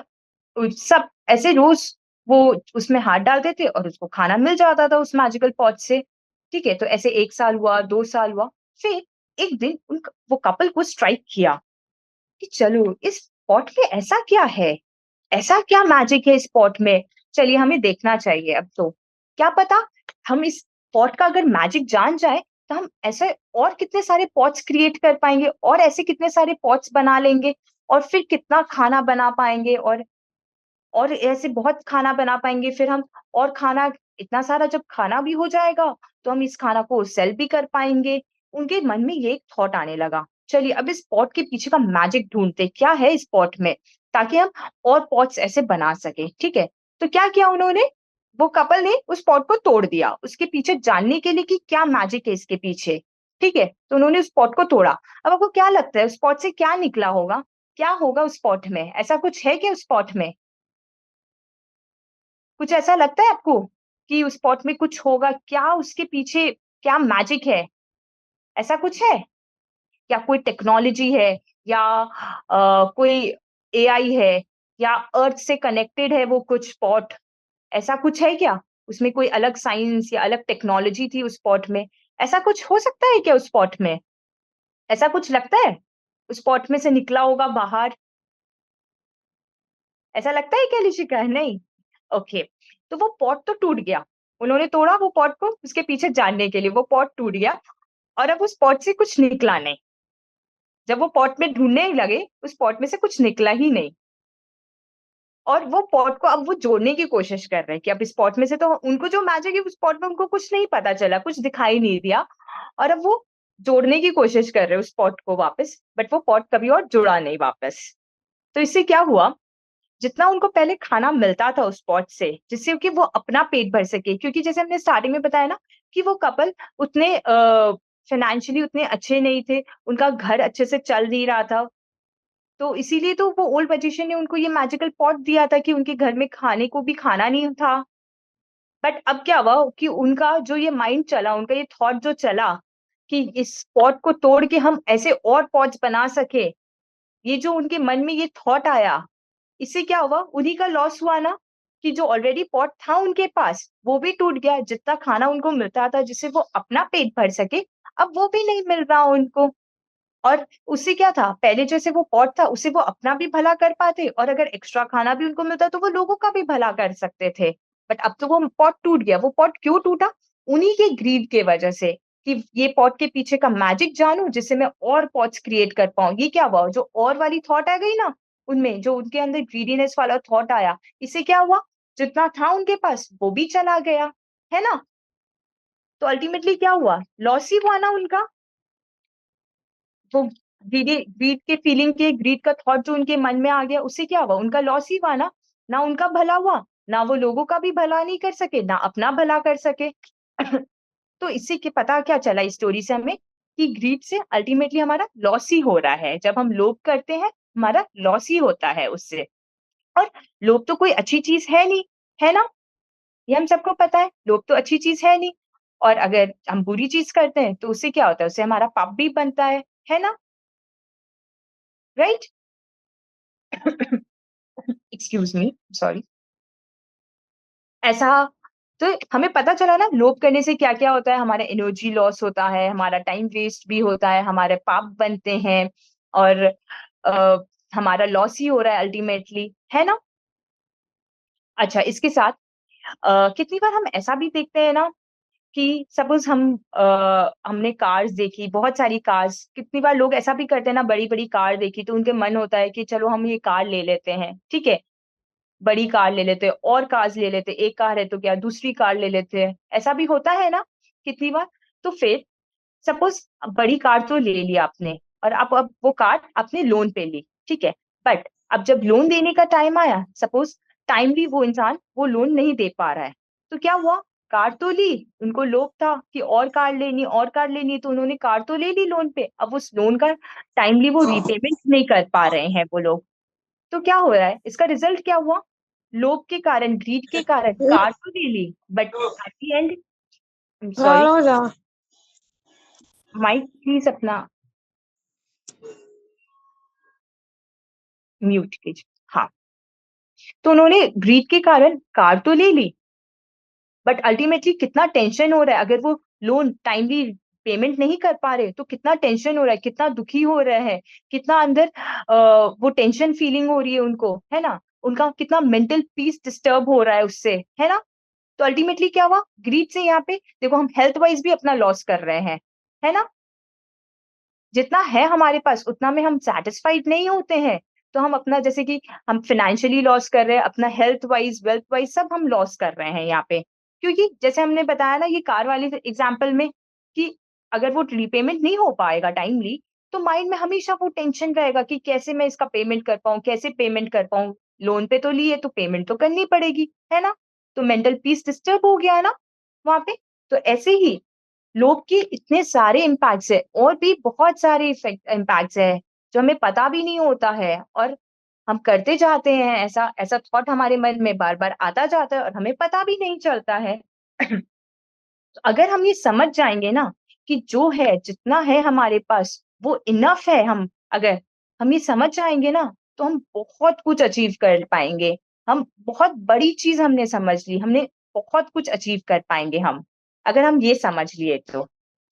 सब ऐसे रोज़ वो उसमें हाथ डालते थे और उसको खाना मिल जाता था उस मैजिकल पॉट से। ठीक है? तो ऐसे 1 साल हुआ, 2 साल हुआ, फिर एक दिन वो कपल को स्ट्राइक किया कि चलो इस पॉट में ऐसा क्या है? ऐसा क्या मैजिक है इस पॉट में? चलिए हमें देखना चाहिए अब तो। क्या पता हम इस पॉट का अगर मैजिक जान जाएँ, तो हम ऐसे और कितने सारे पॉट्स क्रिएट कर पाएँगे और ऐसे कितने सारे पॉट्स बना लेंगे और फिर कितना खाना बना पाएँगे और ऐसे बहुत खाना बना पाएँगे, फिर हम और खाना, इतना सारा जब खाना भी हो जाएगा, तो हम इस खाना को सेल भी कर पाएँगे। उनके मन में ये एक थॉट आने लगा, चलिए अब इस पॉट के पीछे का मैजिक ढूँढते, क्या है इस पॉट में? ताकि हम और पॉट्स ऐसे बना सकें, ठीक है? तो क्या किया उन्होंने? वो कपल ने उस पॉट को तोड़ दिया, उसके पीछे जानने के लिए कि क्या मैजिक है इसके पीछे, ठीक है? तो उन्होंने उस पॉट को तोड़ा। अब आपको क्या लगता है उस पॉट से क्या निकला होगा? क्या होगा उस पॉट में? ऐसा कुछ है क्या उस पॉट में? कुछ ऐसा लगता है आपको कि उस पॉट में कुछ होगा? क्या उसके पीछे क्या मैजिक है? ऐसा कुछ है? या कोई टेक्नोलॉजी है या कोई एआई है या अर्थ से कनेक्टेड है वो कुछ पॉट? ऐसा कुछ है क्या? उसमें कोई अलग साइंस या अलग टेक्नोलॉजी थी उस पॉट में? ऐसा कुछ हो सकता है क्या उस पॉट में? ऐसा कुछ लगता है? उस पॉट में से निकला होगा बाहर? ऐसा लगता है क्या लिशिका? नहीं? ओके, तो वो पॉट तो टूट गया। उन्होंने तोड़ा वो पॉट को उसके पीछे जानने के लिए, वो पॉट टूट गया और अब उस पॉट से कुछ निकला नहीं। जब वो पॉट में ढूँढने लगे, उस पॉट में से कुछ निकला ही नहीं और वो पॉट को अब वो जोड़ने की कोशिश कर रहे हैं कि अब इस पॉट में से तो उनको जो मैजिक है उस पॉट में उनको कुछ नहीं पता चला, कुछ दिखाई नहीं दिया और अब वो जोड़ने की कोशिश कर रहे हैं उस पॉट को वापस, बट वो पॉट कभी और जुड़ा नहीं वापस। तो इससे क्या हुआ, जितना उनको पहले खाना मिलता था उस पॉट से, जिससे कि वो अपना पेट भर सके, क्योंकि जैसे हमने स्टार्टिंग में बताया ना कि वो कपल उतने फाइनेंशियली उतने अच्छे नहीं थे, उनका घर अच्छे से चल नहीं रहा था। तो इसीलिए तो वो ओल्ड मैजिशियन ने उनको ये मैजिकल पॉट दिया था कि उनके घर में खाने को भी खाना नहीं था। बट अब क्या हुआ कि उनका जो ये माइंड चला, उनका ये थॉट जो चला कि इस पॉट को तोड़ के हम ऐसे और पॉट्स बना सके, ये जो उनके मन में ये थॉट आया, इससे क्या हुआ, उन्हीं का लॉस हुआ ना, कि जो ऑलरेडी पॉट था उनके पास, वो भी टूट गया। जितना खाना उनको मिलता था जिससे वो अपना पेट भर सके, अब वो भी नहीं मिल रहा उनको। और उससे क्या था, पहले जैसे वो पॉट था, उससे वो अपना भी भला कर पाते और अगर एक्स्ट्रा खाना भी उनको मिलता तो वो लोगों का भी भला कर सकते थे। बट अब तो वो पॉट टूट गया। वो पॉट क्यों टूटा? उन्हीं के ग्रीड के वजह से, कि ये पॉट के पीछे का मैजिक जानूं जिससे मैं और पॉट्स क्रिएट कर पाऊं। ये क्या हुआ, जो और वाली थॉट आ गई ना उनमें, जो उनके अंदर ग्रीडीनेस वाला थॉट आया, इससे क्या हुआ, जितना था उनके पास वो भी चला गया, है ना। तो अल्टीमेटली क्या हुआ, लॉस ही हुआ ना उनका। वो ग्रीड के फीलिंग के, ग्रीड का थॉट जो उनके मन में आ गया, उससे क्या हुआ, उनका लॉस ही हुआ ना। ना उनका भला हुआ, ना वो लोगों का भी भला नहीं कर सके, ना अपना भला कर सके। तो इससे के पता क्या चला इस स्टोरी से हमें, कि ग्रीड से अल्टीमेटली हमारा लॉस ही हो रहा है। जब हम लोभ करते हैं, हमारा लॉस ही होता है उससे। और लोभ तो कोई अच्छी चीज है नहीं, है ना। ये हम सबको पता है, लोभ तो अच्छी चीज है नहीं। और अगर हम बुरी चीज करते हैं तो उससे क्या होता है, उससे हमारा पाप भी बनता है ना, राइट। Excuse me, sorry. ऐसा, तो हमें पता चला ना लोभ करने से क्या क्या होता है, हमारा एनर्जी लॉस होता है, हमारा टाइम वेस्ट भी होता है, हमारे पाप बनते हैं, और हमारा लॉस ही हो रहा है अल्टीमेटली, है ना। अच्छा, इसके साथ कितनी बार हम ऐसा भी देखते हैं ना, कि सपोज हमने कार्स देखी, बहुत सारी कार्स, कितनी बार लोग ऐसा भी करते हैं ना, बड़ी बड़ी कार देखी तो उनके मन होता है कि चलो हम ये कार ले लेते हैं, ठीक है, बड़ी कार ले लेते हैं, और कार्स ले लेते हैं, एक कार है तो क्या दूसरी कार ले लेते हैं, ऐसा भी होता है ना कितनी बार। तो फिर सपोज बड़ी कार तो ले लिया आपने, और अब वो कार आपने लोन पे ली, ठीक है। बट अब जब लोन देने का टाइम आया, सपोज टाइमली वो इंसान वो लोन नहीं दे पा रहा है, तो क्या हुआ, कार तो ली, उनको लोभ था कि और कार लेनी, और कार लेनी, तो उन्होंने कार तो ले ली लोन पे, अब उस लोन का टाइमली वो रीपेमेंट नहीं कर पा रहे हैं वो लोग। तो क्या हो रहा है, इसका रिजल्ट क्या हुआ, लोभ के कारण, ग्रीड के कारण कार तो ले ली, but at the end, sorry, mike please अपना म्यूट कीजिए। हाँ, तो उन्होंने ग्रीड के कारण कार तो ले ली, बट अल्टीमेटली कितना टेंशन हो रहा है, अगर वो लोन टाइमली पेमेंट नहीं कर पा रहे तो कितना टेंशन हो रहा है, कितना दुखी हो रहे हैं, कितना अंदर वो टेंशन फीलिंग हो रही है उनको, है ना। उनका कितना मेंटल पीस डिस्टर्ब हो रहा है उससे, है ना। तो अल्टीमेटली क्या हुआ, ग्रीड से यहाँ पे देखो हम हेल्थ वाइज भी अपना लॉस कर रहे हैं, है ना। जितना है हमारे पास उतना में हम सेटिस्फाइड नहीं होते हैं, तो हम अपना, जैसे कि हम फाइनेंशियली लॉस कर रहे हैं, अपना हेल्थ वाइज, वेल्थ वाइज सब हम लॉस कर रहे हैं यहाँ पे। क्योंकि जैसे हमने बताया ना ये कार वाले एग्जाम्पल में, कि अगर वो रिपेमेंट नहीं हो पाएगा टाइमली, तो माइंड में हमेशा वो टेंशन रहेगा कि कैसे मैं इसका पेमेंट कर पाऊं, कैसे पेमेंट कर पाऊं, लोन पे तो लिए तो पेमेंट तो करनी पड़ेगी, है ना। तो मेंटल पीस डिस्टर्ब हो गया है ना वहां पे। तो ऐसे ही लोभ के इतने सारे इम्पैक्ट्स है, और भी बहुत सारे इफेक्ट इम्पैक्ट्स है जो हमें पता भी नहीं होता है, और हम करते जाते हैं, ऐसा ऐसा थॉट हमारे मन में बार बार आता जाता है और हमें पता भी नहीं चलता है। तो अगर हम ये समझ जाएंगे ना, कि जो है जितना है हमारे पास वो इनफ है, हम अगर हम ये समझ जाएंगे ना, तो हम बहुत कुछ अचीव कर पाएंगे। हम बहुत बड़ी चीज हमने समझ ली, हमने बहुत कुछ अचीव कर पाएंगे हम, अगर हम ये समझ लिए तो।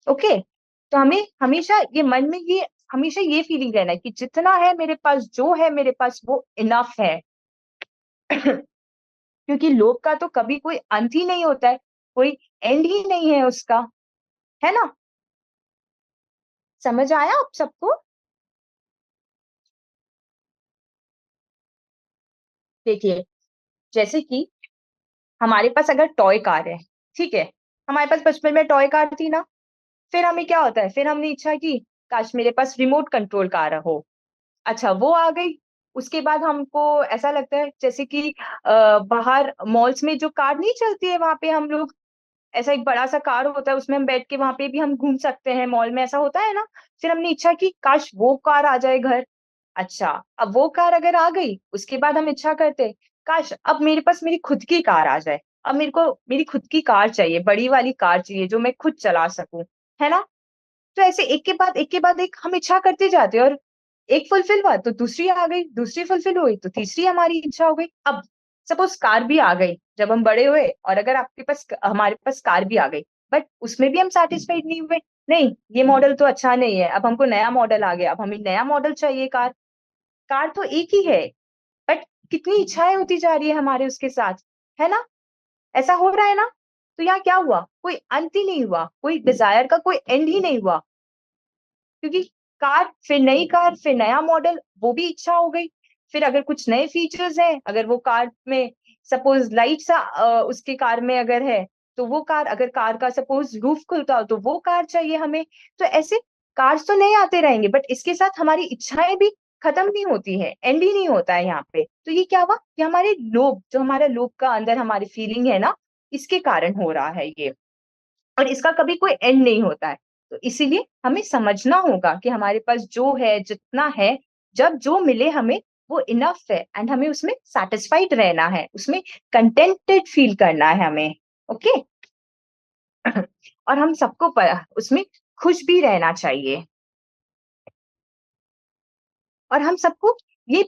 ओके, तो हमें हमेशा ये मन में ये हमेशा ये फीलिंग रहना है कि जितना है मेरे पास, जो है मेरे पास वो इनफ है। क्योंकि लोभ का तो कभी कोई अंत ही नहीं होता है, कोई एंड ही नहीं है उसका, है ना। समझ आया आप सबको? देखिए, जैसे कि हमारे पास अगर टॉय कार है, ठीक है, हमारे पास बचपन में टॉय कार थी ना, फिर हमें क्या होता है, फिर हमने इच्छा की काश मेरे पास रिमोट कंट्रोल कार हो। अच्छा, वो आ गई, उसके बाद हमको ऐसा लगता है जैसे कि बाहर मॉल्स में जो कार नहीं चलती है, वहां पे हम लोग ऐसा एक बड़ा सा कार होता है, उसमें हम बैठ के वहां पे भी हम घूम सकते हैं, मॉल में ऐसा होता है ना। फिर हमने इच्छा की काश वो कार आ जाए घर। अच्छा, अब वो कार अगर आ गई, उसके बाद हम इच्छा करते काश अब मेरे पास मेरी खुद की कार आ जाए। अब मेरे को मेरी खुद की कार चाहिए, बड़ी वाली कार चाहिए जो मैं खुद चला सकूं, है ना। तो ऐसे एक के बाद एक हम इच्छा करते जाते हैं, और एक फुलफिल हुआ तो दूसरी आ गई, दूसरी फुलफिल हुई तो तीसरी हमारी इच्छा हो गई। अब सपोज कार भी आ गई जब हम बड़े हुए, और अगर आपके पास हमारे पास कार भी आ गई, बट उसमें भी हम सेटिस्फाइड नहीं हुए। नहीं, ये मॉडल तो अच्छा नहीं है, अब हमको नया मॉडल आ गया, अब हमें नया मॉडल चाहिए कार। कार तो एक ही है, बट कितनी इच्छाएं होती जा रही है हमारे उसके साथ, है ना। ऐसा हो रहा है ना। तो यहाँ क्या हुआ, कोई अंत ही नहीं हुआ, कोई डिजायर का कोई एंड ही नहीं हुआ, क्योंकि कार, फिर नई कार, फिर नया मॉडल, वो भी इच्छा हो गई। फिर अगर कुछ नए फीचर्स हैं, अगर वो कार में सपोज लाइट सा उसके कार में अगर है, तो वो कार, अगर कार का सपोज रूफ खुलता हो तो वो कार चाहिए हमें। तो ऐसे कार्स तो नए आते रहेंगे, बट इसके साथ हमारी इच्छाएं भी खत्म नहीं होती है, एंड ही नहीं होता है यहाँ पे। तो ये क्या हुआ कि हमारे लोभ, जो हमारा लोभ का अंदर हमारी फीलिंग है ना, इसके कारण हो रहा है ये, और इसका कभी कोई एंड नहीं होता है। तो इसीलिए हमें समझना होगा कि हमारे पास जो है, जितना है, जब जो मिले हमें वो इनफ है, एंड हमें उसमें सेटिस्फाइड रहना है, उसमें कंटेंटेड फील करना है हमें। ओके। और हम सबको उसमें खुश भी रहना चाहिए, और हम सबको ये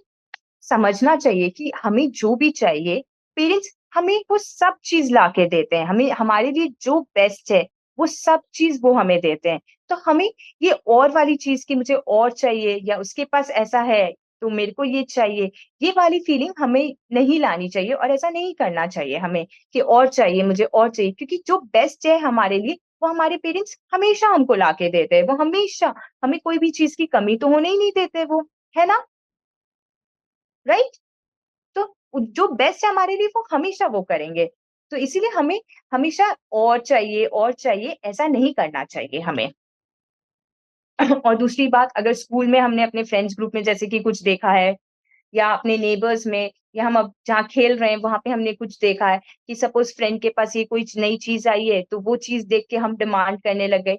समझना चाहिए कि हमें जो भी चाहिए, पेरेंट्स हमें वो सब चीज ला के देते हैं, हमें हमारे लिए जो बेस्ट है वो सब चीज वो हमें देते हैं। तो हमें ये और वाली चीज की मुझे और चाहिए, या उसके पास ऐसा है तो मेरे को ये चाहिए, ये वाली फीलिंग हमें नहीं लानी चाहिए, और ऐसा नहीं करना चाहिए हमें कि और चाहिए, मुझे और चाहिए, क्योंकि जो बेस्ट है हमारे लिए वो हमारे पेरेंट्स हमेशा हमको ला के देते हैं, वो हमेशा, हमें कोई भी चीज की कमी तो होने ही नहीं देते वो, है ना, राइट। तो जो बेस्ट है हमारे लिए वो हमेशा वो करेंगे। तो इसीलिए हमें हमेशा और चाहिए ऐसा नहीं करना चाहिए हमें। और दूसरी बात, अगर स्कूल में हमने अपने फ्रेंड्स ग्रुप में जैसे कि कुछ देखा है, या अपने नेबर्स में, या हम अब जहाँ खेल रहे हैं वहां पे हमने कुछ देखा है कि सपोज फ्रेंड के पास ये कोई नई चीज आई है, तो वो चीज देख के हम डिमांड करने लग गए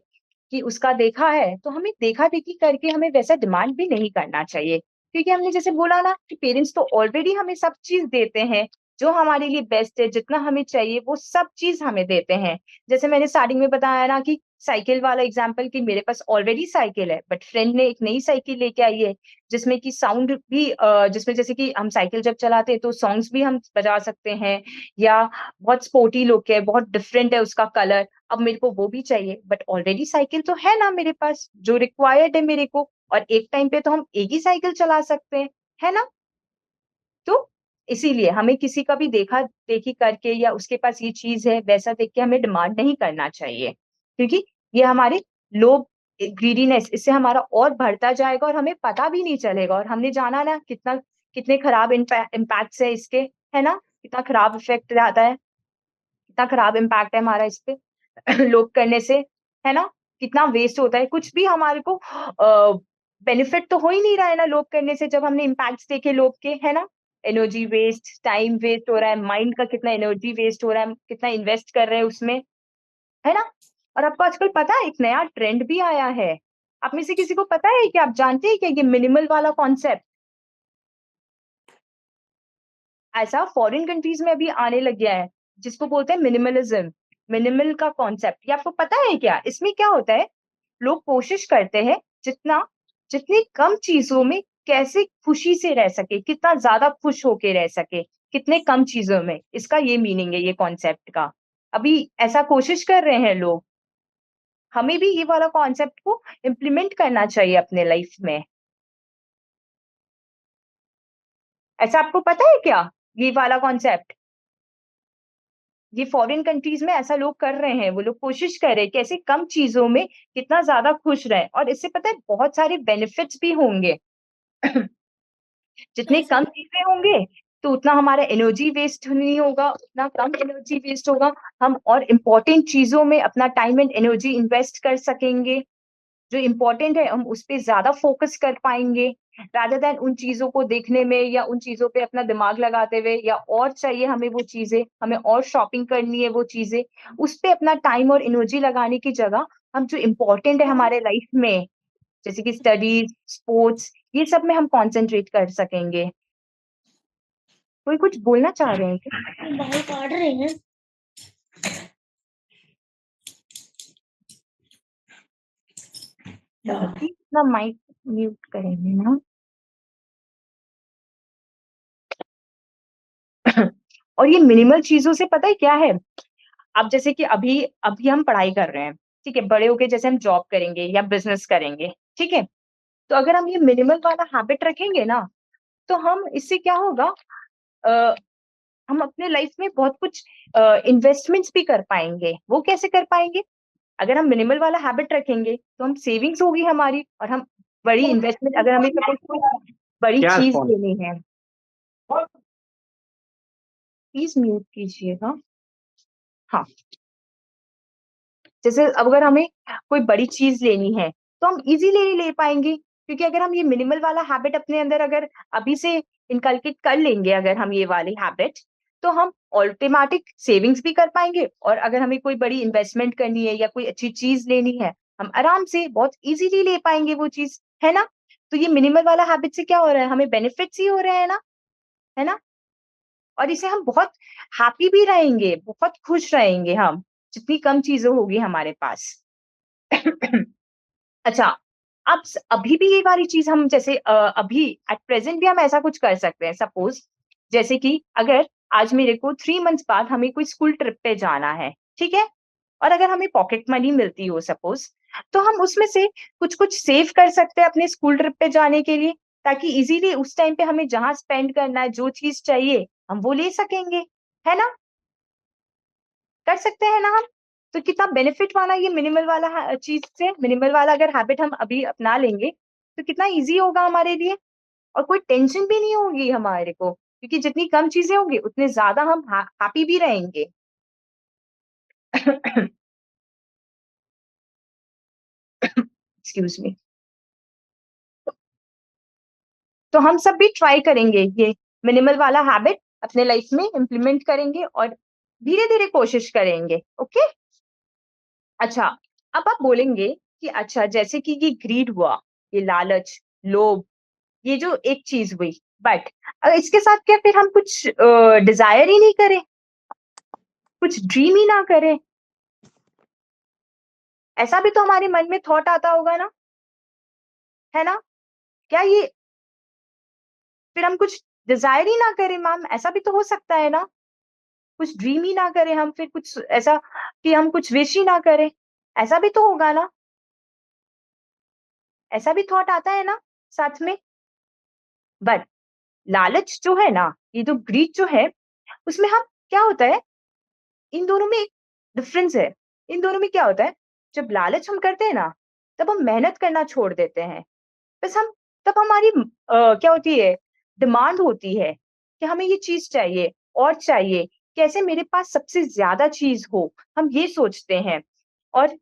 कि उसका देखा है, तो हमें देखा देखी करके हमें वैसा डिमांड भी नहीं करना चाहिए। क्योंकि हमने जैसे बोला ना कि पेरेंट्स तो ऑलरेडी हमें सब चीज देते हैं, जो हमारे लिए बेस्ट है, जितना हमें चाहिए वो सब चीज हमें देते हैं। जैसे मैंने स्टार्टिंग में बताया ना कि साइकिल वाला एग्जाम्पल, कि मेरे पास ऑलरेडी साइकिल है, बट फ्रेंड ने एक नई साइकिल लेके आई है, जिसमें कि साउंड भी जिसमें जैसे कि हम साइकिल जब चलाते हैं तो सॉन्ग्स भी हम बजा सकते हैं, या बहुत स्पोर्टी लुक है, बहुत डिफरेंट है उसका कलर। अब मेरे को वो भी चाहिए, बट ऑलरेडी साइकिल तो है ना मेरे पास जो रिक्वायर्ड है मेरे को, और एक टाइम पे तो हम एक ही साइकिल चला सकते हैं, है ना। तो इसीलिए हमें किसी का भी देखा देखी करके, या उसके पास ये चीज है वैसा देख के हमें डिमांड नहीं करना चाहिए, क्योंकि ये हमारे लोभ, ग्रीडीनेस, इससे हमारा और बढ़ता जाएगा और हमें पता भी नहीं चलेगा। और हमने जाना ना कितना, कितने खराब इम्पैक्ट्स है इसके, है ना, कितना खराब इफेक्ट आता है, कितना खराब इम्पैक्ट है हमारा इस पे लोभ करने से, है ना। कितना वेस्ट होता है, कुछ भी हमारे को बेनिफिट तो हो ही नहीं रहा है ना लोभ करने से, जब हमने इम्पैक्ट्स देखे लोभ के, है ना। एनर्जी वेस्ट, टाइम वेस्ट हो रहा है, माइंड का कितना एनर्जी वेस्ट हो रहा है, हम कितना इन्वेस्ट कर रहे हैं उसमें, है ना। और आपको आजकल पता है एक नया ट्रेंड भी आया है, आप में से किसी को पता है कि आप जानते हैं क्या ये मिनिमल वाला कॉन्सेप्ट, ऐसा फॉरेन कंट्रीज में अभी आने लग गया है, जिसको बोलते हैं मिनिमलिज्म, मिनिमल का कॉन्सेप्ट। ये आपको पता है क्या, इसमें क्या होता है, लोग कोशिश करते हैं जितना, जितनी कम चीजों में कैसे खुशी से रह सके, कितना ज्यादा खुश होके रह सके, कितने कम चीजों में, इसका ये मीनिंग है ये कॉन्सेप्ट का। अभी ऐसा कोशिश कर रहे हैं लोग, हमें भी ये वाला कॉन्सेप्ट को इम्प्लीमेंट करना चाहिए अपने लाइफ में। ऐसा आपको पता है क्या, ये वाला कॉन्सेप्ट, ये फॉरेन कंट्रीज में ऐसा लोग कर रहे हैं, वो लोग कोशिश कर रहे हैं कैसे कम चीजों में कितना ज्यादा खुश रहें, और इससे पता है बहुत सारे बेनिफिट्स भी होंगे। जितने कम चीजें होंगे तो उतना हमारा एनर्जी वेस्ट नहीं होगा, उतना कम एनर्जी वेस्ट होगा, हम और इम्पोर्टेंट चीजों में अपना टाइम एंड एनर्जी इन्वेस्ट कर सकेंगे, जो इम्पोर्टेंट है हम उस पर ज्यादा फोकस कर पाएंगे, rather than उन चीजों को देखने में या उन चीजों पे अपना दिमाग लगाते हुए या और चाहिए हमें वो चीजें, हमें और शॉपिंग करनी है वो चीजें, उस पे अपना टाइम और एनर्जी लगाने की जगह हम जो इम्पोर्टेंट है हमारे लाइफ में, जैसे कि स्टडीज, स्पोर्ट्स, ये सब में हम कॉन्सेंट्रेट कर सकेंगे। कोई कुछ बोलना चाह रहे हैं क्या? बाल काट रहे हैं। प्लीज अपना माइक म्यूट करेंगे ना। और ये मिनिमल चीजों से पता है क्या है, अब जैसे कि अभी अभी हम पढ़ाई कर रहे हैं, ठीक है, बड़े होके जैसे हम जॉब करेंगे या बिजनेस करेंगे, ठीक है, तो अगर हम ये मिनिमल वाला हैबिट रखेंगे ना, तो हम इससे क्या होगा, अ, हम अपने लाइफ में बहुत कुछ इन्वेस्टमेंट्स भी कर पाएंगे। वो कैसे कर पाएंगे? अगर हम मिनिमल वाला हैबिट रखेंगे तो हम सेविंग्स होगी हमारी, और हम बड़ी इन्वेस्टमेंट, अगर हमें सपोज कोई बड़ी क्या चीज फोन? लेनी है, प्लीज म्यूट कीजिएगा। हाँ, जैसे अब अगर हमें कोई बड़ी चीज लेनी है तो हम इजीली ले पाएंगे, क्योंकि अगर हम ये मिनिमल वाला हैबिट अपने अंदर अगर अभी से इनकलकेट कर लेंगे, अगर हम ये वाली हैबिट, तो हम ऑटोमेटिक सेविंग्स भी कर पाएंगे, और अगर हमें कोई बड़ी इन्वेस्टमेंट करनी है या कोई अच्छी चीज लेनी है, हम आराम से बहुत इजीली ले पाएंगे वो चीज, है ना? तो ये मिनिमल वाला हैबिट से क्या हो रहा है, हमें बेनिफिट्स ही हो रहे हैं ना, है ना? और इसे हम बहुत हैप्पी भी रहेंगे, बहुत खुश रहेंगे हम, जितनी कम चीजें होगी हमारे पास। अच्छा, अब अभी भी ये वाली चीज हम जैसे अभी एट प्रेजेंट भी हम ऐसा कुछ कर सकते हैं। सपोज जैसे कि अगर आज मेरे को 3 मंथ्स बाद हमें कोई स्कूल ट्रिप पे जाना है, ठीक है, और अगर हमें पॉकेट मनी मिलती हो सपोज, तो हम उसमें से कुछ कुछ सेव कर सकते हैं अपने स्कूल ट्रिप पे जाने के लिए, ताकि इजीली उस टाइम पे हमें जहां स्पेंड करना है, जो चीज चाहिए, हम वो ले सकेंगे, है ना? कर सकते हैं ना हम? तो कितना बेनिफिट वाला ये मिनिमल वाला चीज से, मिनिमल वाला अगर हैबिट हम अभी अपना लेंगे तो कितना इजी होगा हमारे लिए, और कोई टेंशन भी नहीं होगी हमारे को, क्योंकि जितनी कम चीजें होंगी उतने ज्यादा हम हैप्पी भी रहेंगे। Excuse me. तो हम सब भी ट्राई करेंगे ये मिनिमल वाला हैबिट अपने लाइफ में इम्प्लीमेंट करेंगे, और धीरे धीरे कोशिश करेंगे। ओके, अच्छा, अब आप बोलेंगे कि अच्छा जैसे कि ये ग्रीड हुआ, ये लालच, लोभ, ये जो एक चीज हुई, बट इसके साथ क्या फिर हम कुछ डिजायर ही नहीं करें, कुछ ड्रीम ही ना करें? ऐसा भी तो हमारे मन में थॉट आता होगा ना, है ना? क्या ये फिर हम कुछ डिजायर ही ना करें मैम? ऐसा भी तो हो सकता है ना, कुछ ड्रीम ही ना करें हम, फिर कुछ ऐसा कि हम कुछ विश ही ना करें, ऐसा भी तो होगा ना? ऐसा भी थॉट आता है ना साथ में? बट लालच जो है ना, ये जो ग्रीड जो है, उसमें हम क्या होता है, इन दोनों में एक डिफरेंस है। इन दोनों में क्या होता है, जब लालच हम करते हैं ना, तब हम मेहनत करना छोड़ देते हैं। बस हम तब हमारी क्या होती है, डिमांड होती है कि हमें ये चीज चाहिए और चाहिए, कैसे मेरे पास सबसे ज्यादा चीज हो, हम ये सोचते हैं। और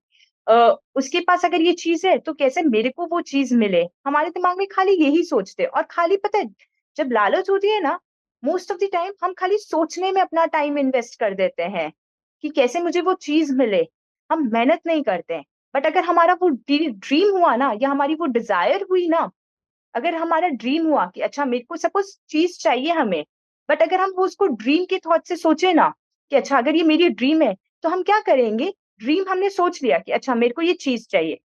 उसके पास अगर ये चीज है तो कैसे मेरे को वो चीज मिले, हमारे दिमाग में खाली यही सोचते हैं। और खाली पता है, जब लालच होती है ना, मोस्ट ऑफ द टाइम हम खाली सोचने में अपना टाइम इन्वेस्ट कर देते हैं कि कैसे मुझे वो चीज मिले, हम मेहनत नहीं करते हैं। बट अगर हमारा वो ड्रीम हुआ ना, या हमारी वो डिजायर हुई ना, अगर हमारा ड्रीम हुआ कि अच्छा मेरे को सपोज चीज चाहिए हमें, बट अगर हम वो उसको ड्रीम के थॉट से सोचे ना कि अच्छा अगर ये मेरी ड्रीम है, तो हम क्या करेंगे, ड्रीम हमने सोच लिया कि अच्छा मेरे को ये चीज चाहिए,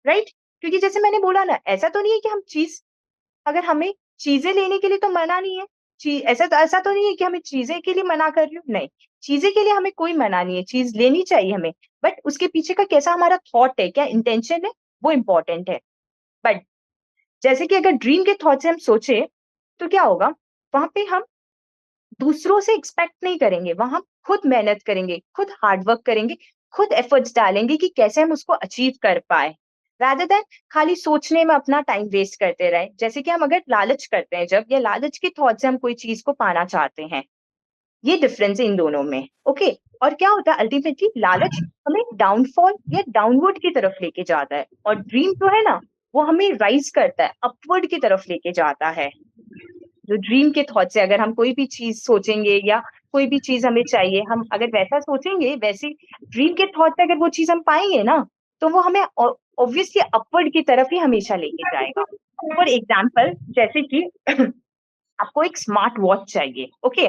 राइट? क्योंकि जैसे मैंने बोला ना, ऐसा तो नहीं है कि हम चीज, अगर हमें चीजें लेने के लिए तो मना नहीं है, ऐसा तो नहीं है कि हमें चीजें के लिए मना कर रही हूँ, नहीं, चीजें के लिए हमें कोई मना नहीं है, चीज लेनी चाहिए हमें, बट उसके पीछे का कैसा हमारा थॉट है, क्या इंटेंशन है, वो इम्पोर्टेंट है। बट जैसे कि अगर ड्रीम के थॉट से हम सोचे, तो क्या होगा, वहां पे हम दूसरों से एक्सपेक्ट नहीं करेंगे, वहां हम खुद मेहनत करेंगे, खुद हार्डवर्क करेंगे, खुद एफर्ट्स डालेंगे कि कैसे हम उसको अचीव कर पाए, रादर देन खाली सोचने में अपना टाइम वेस्ट करते रहे। जैसे कि हम अगर लालच करते हैं जब, या लालच के थॉट से हम कोई चीज को पाना चाहते हैं, ये डिफरेंस है इन दोनों में। ओके, और क्या होता है अल्टीमेटली, लालच हमें डाउनफॉल या डाउनवर्ड की तरफ लेके जाता है, और ड्रीम जो है ना, वो हमें राइज करता है, अपवर्ड की तरफ लेके जाता है। जो ड्रीम के थॉट से अगर हम कोई भी चीज सोचेंगे या कोई भी चीज हमें चाहिए, हम अगर वैसा सोचेंगे, वैसे ड्रीम के थॉट से अगर वो चीज हम पाएंगे ना, तो वो हमें ऑब्वियसली अपवर्ड की तरफ ही हमेशा लेके जाएगा। फॉर एग्जाम्पल, जैसे कि आपको एक स्मार्ट वॉच चाहिए, ओके,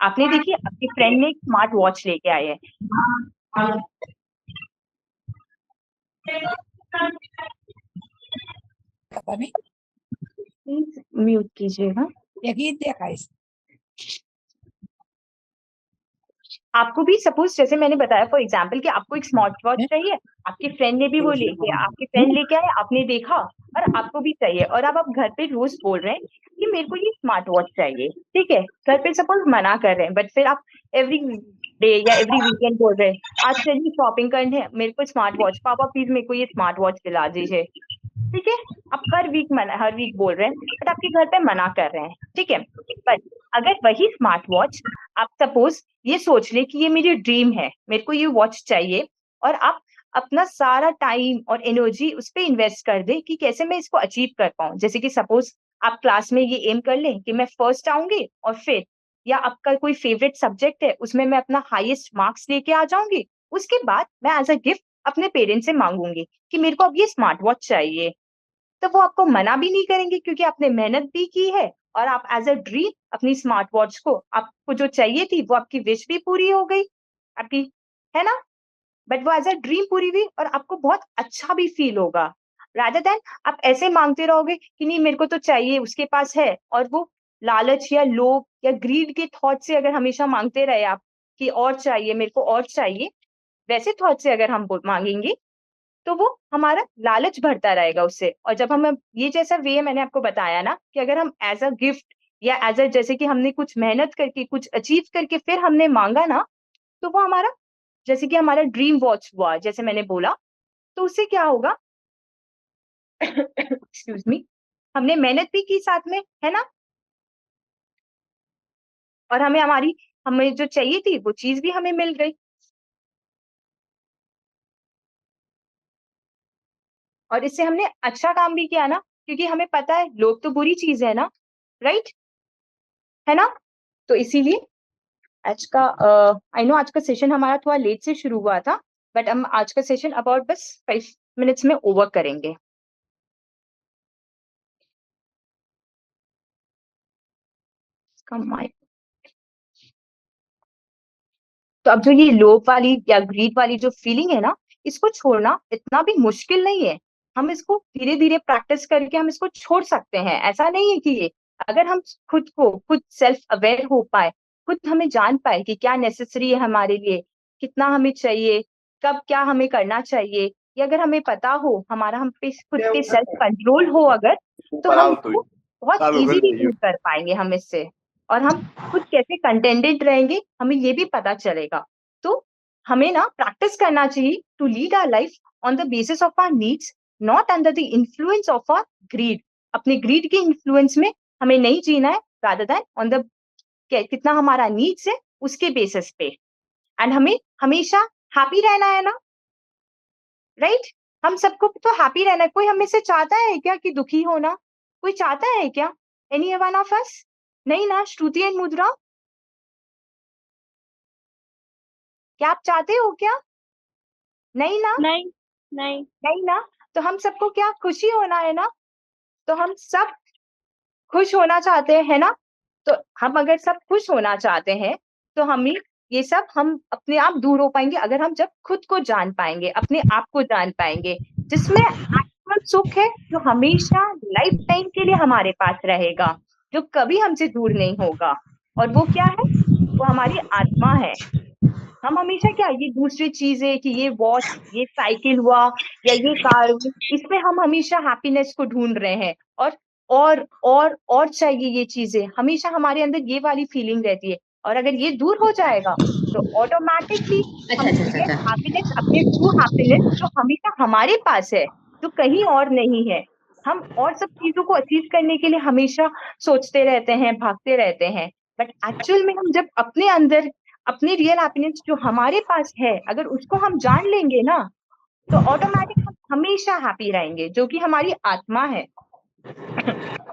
आपने देखिए आपके फ्रेंड ने एक स्मार्ट वॉच लेके आए हैं, पता नहीं प्लीज म्यूट कीजिएगा। यही देखा इस आपको भी सपोज जैसे मैंने बताया फॉर एग्जाम्पल कि आपको एक स्मार्ट वॉच चाहिए, आपके फ्रेंड ने भी वो लेके, आपके फ्रेंड लेके आए, आपने देखा और आपको भी चाहिए, और अब आप घर पे रोज बोल रहे हैं कि मेरे को ये स्मार्ट वॉच चाहिए, ठीक है, घर पे सपोज मना कर रहे हैं, बट फिर आप एवरी डे या एवरी वीकेंड बोल रहे हैं आज चलिए शॉपिंग करने है, मेरे को स्मार्ट वॉच, पापा प्लीज मेरे को ये स्मार्ट वॉच दिला दीजिए, ठीक है, आप हर वीक बोल रहे हैं, बट आपके घर पे मना कर रहे हैं, ठीक है। बट अगर वही स्मार्ट वॉच, आप सपोज ये सोच ले कि ये मेरी ड्रीम है, मेरे को ये वॉच चाहिए, और आप अपना सारा टाइम और एनर्जी उस पर इन्वेस्ट कर दे कि कैसे मैं इसको अचीव कर पाऊं। जैसे कि सपोज आप क्लास में ये एम कर लें कि मैं फर्स्ट आऊंगी, और फिर या आपका कोई फेवरेट सब्जेक्ट है उसमें मैं अपना हाईएस्ट मार्क्स लेके आ जाऊंगी, उसके बाद मैं एज अ गिफ्ट अपने पेरेंट्स से मांगूंगी कि मेरे को अब ये स्मार्ट वॉच चाहिए, तो वो आपको मना भी नहीं करेंगे क्योंकि आपने मेहनत भी की है, और आप एज अ ड्रीम अपनी स्मार्ट वॉच को, आपको जो चाहिए थी वो आपकी विश भी पूरी हो गई आपकी, है ना, बट वो एज अ ड्रीम पूरी हुई और आपको बहुत अच्छा भी फील होगा, रादर देन आप ऐसे मांगते रहोगे कि नहीं मेरे को तो चाहिए, उसके पास है, और वो लालच या लोभ या ग्रीड के थॉट से अगर हमेशा मांगते रहे आप कि और चाहिए, मेरे को और चाहिए, वैसे थॉट से अगर हम मांगेंगे तो वो हमारा लालच बढ़ता रहेगा उससे। और जब हम ये जैसा वे मैंने आपको बताया ना कि अगर हम एज अ गिफ्ट या एज अ जैसे कि हमने कुछ मेहनत करके कुछ अचीव करके फिर हमने मांगा ना, तो वो हमारा जैसे कि हमारा ड्रीम वॉच हुआ जैसे मैंने बोला, तो उससे क्या होगा एक्सक्यूज मी, हमने मेहनत भी की साथ में, है ना, और हमें जो चाहिए थी वो चीज भी हमें मिल गई, और इससे हमने अच्छा काम भी किया ना, क्योंकि हमें पता है लोग तो बुरी चीज है ना, राइट, है ना, तो इसीलिए आज का आई नो आज का सेशन हमारा थोड़ा लेट से शुरू हुआ था, बट हम आज का सेशन अबाउट बस 5 मिनट्स में ओवर करेंगे। तो अब जो ये लोभ वाली या ग्रीड वाली जो फीलिंग है ना, इसको छोड़ना इतना भी मुश्किल नहीं है, हम इसको धीरे धीरे प्रैक्टिस करके हम इसको छोड़ सकते हैं। ऐसा नहीं है कि ये, अगर हम खुद सेल्फ अवेयर हो पाए, खुद हमें जान पाए कि क्या नेसेसरी है हमारे लिए, कितना हमें चाहिए, कब क्या हमें करना चाहिए, या अगर हमें पता हो, हमारा हम पे खुद पे सेल्फ कंट्रोल हो अगर, तो हम इसको बहुत इजीली डील कर पाएंगे हम इससे, और हम खुद कैसे कंटेंटेड रहेंगे हमें ये भी पता चलेगा। तो हमें ना प्रैक्टिस करना चाहिए to lead our life on the basis of our needs, not under the influence of our greed. अपने ग्रीड के इन्फ्लुएंस में हमें नहीं जीना है, रादर देन ऑन द कितना हमारा नीड्स है उसके बेसिस पे, एंड हमें हमेशा हैप्पी रहना है ना, राइट, हम सबको तो हैप्पी रहना है, कोई हमें से चाहता है क्या कि दुखी होना, कोई चाहता है क्या, एनी वन ऑफ अस, नहीं ना, श्रुति एंड मुद्रा, क्या आप चाहते हो क्या, नहीं ना, नहीं नहीं नहीं ना, तो हम सबको क्या खुशी होना है ना, तो हम सब खुश होना चाहते हैं, है ना, तो हम अगर सब खुश होना चाहते हैं तो हमें ये सब हम अपने आप दूर हो पाएंगे अगर हम जब खुद को जान पाएंगे, अपने आप को जान पाएंगे, जिसमें एक्चुअल सुख है जो हमेशा लाइफ टाइम के लिए हमारे पास रहेगा, जो कभी हमसे दूर नहीं होगा, और वो क्या है, वो हमारी आत्मा है। हम हमेशा क्या ये दूसरी चीजें कि ये वॉच, ये साइकिल हुआ या ये कार हुई, इसमें हम हमेशा हैप्पीनेस को ढूंढ रहे हैं, और चाहिए ये चीजें, हमेशा हमारे अंदर ये वाली फीलिंग रहती है, और अगर ये दूर हो जाएगा तो ऑटोमेटिकली हम ये हैप्पीनेस, अपने ट्रू हैप्पीनेस जो हमेशा हमारे पास है, जो कहीं और नहीं है, हम और सब चीजों को अचीव करने के लिए हमेशा सोचते रहते हैं, भागते रहते हैं, बट एक्चुअल में हम जब अपने अंदर अपनी रियल हैप्पीनेस जो हमारे पास है, अगर उसको हम जान लेंगे ना, तो ऑटोमेटिक हम हमेशा हैप्पी रहेंगे, जो कि हमारी आत्मा है।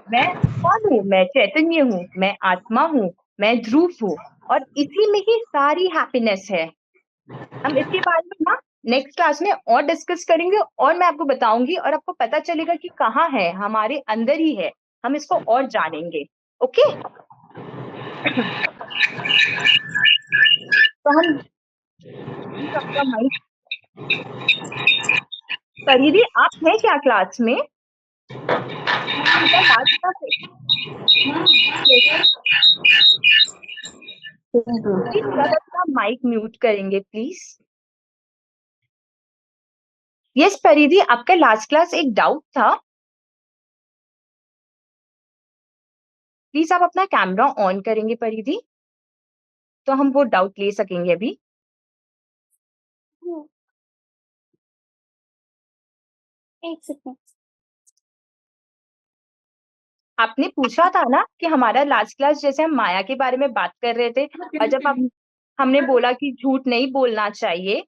मैं कौन हूँ? मैं चैतन्य हूँ, मैं आत्मा हूँ, मैं ध्रुव हूँ, और इसी में ही सारी हैप्पीनेस है। हम इसके बारे में ना नेक्स्ट क्लास में और डिस्कस करेंगे, और मैं आपको बताऊंगी, और आपको पता चलेगा कि कहाँ है, हमारे अंदर ही है। हम इसको और जानेंगे। ओके तो हम आपका माइक, परिधि आप हैं क्या क्लास में? लास्ट क्लास प्लीज सब अपना माइक म्यूट करेंगे प्लीज। यस परिधि, आपका लास्ट क्लास एक डाउट था, प्लीज आप अपना कैमरा ऑन करेंगे परिधि, तो हम वो डाउट ले सकेंगे अभी। एक सेकंड। आपने पूछा था ना कि हमारा लास्ट क्लास जैसे हम माया के बारे में बात कर रहे थे, और जब हमने बोला कि झूठ नहीं बोलना चाहिए,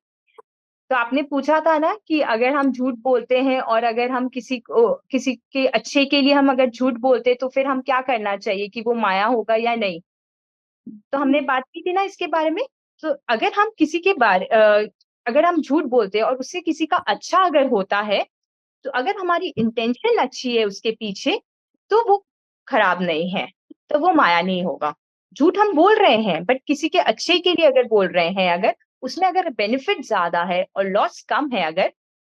तो आपने पूछा था ना कि अगर हम झूठ बोलते हैं और अगर हम किसी के अच्छे के लिए हम अगर झूठ बोलते, तो फिर हम क्या करना चाहिए, कि वो माया होगा या नहीं। तो हमने बात की थी ना इसके बारे में। तो अगर हम किसी के बारे अगर हम झूठ बोलते हैं और उससे किसी का अच्छा अगर होता है, तो अगर हमारी इंटेंशन अच्छी है उसके पीछे, तो वो खराब नहीं है, तो वो माया नहीं होगा। झूठ हम बोल रहे हैं बट किसी के अच्छे के लिए अगर बोल रहे हैं, अगर उसमें अगर बेनिफिट ज्यादा है और लॉस कम है अगर,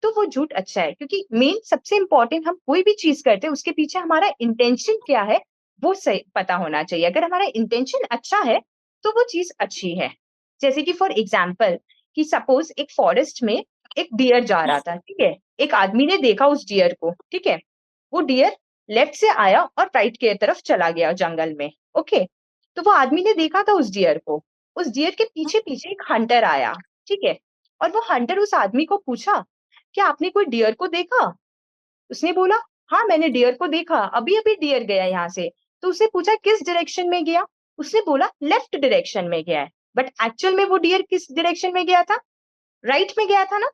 तो वो झूठ अच्छा है। क्योंकि मेन सबसे इंपॉर्टेंट, हम कोई भी चीज करते हैं उसके पीछे हमारा इंटेंशन क्या है वो सही पता होना चाहिए। अगर हमारा इंटेंशन अच्छा है तो वो चीज अच्छी है। जैसे कि फॉर एग्जाम्पल, कि सपोज एक फॉरेस्ट में एक डियर जा रहा था, ठीक है। एक आदमी ने देखा उस डियर को, ठीक है। वो डियर लेफ्ट से आया और राइट की तरफ चला गया जंगल में। ओके, तो वो आदमी ने देखा था उस डियर को। उस डियर के पीछे पीछे एक हंटर आया, ठीक है। और वो हंटर उस आदमी को पूछा, क्या आपने कोई डियर को देखा? उसने बोला, हाँ मैंने डियर को देखा, अभी अभी डियर गया यहाँ से। तो उसने पूछा किस डायरेक्शन में गया? उसने बोला लेफ्ट डायरेक्शन में गया है। बट एक्चुअल में वो डियर किस डायरेक्शन में गया था? राइट में गया था ना।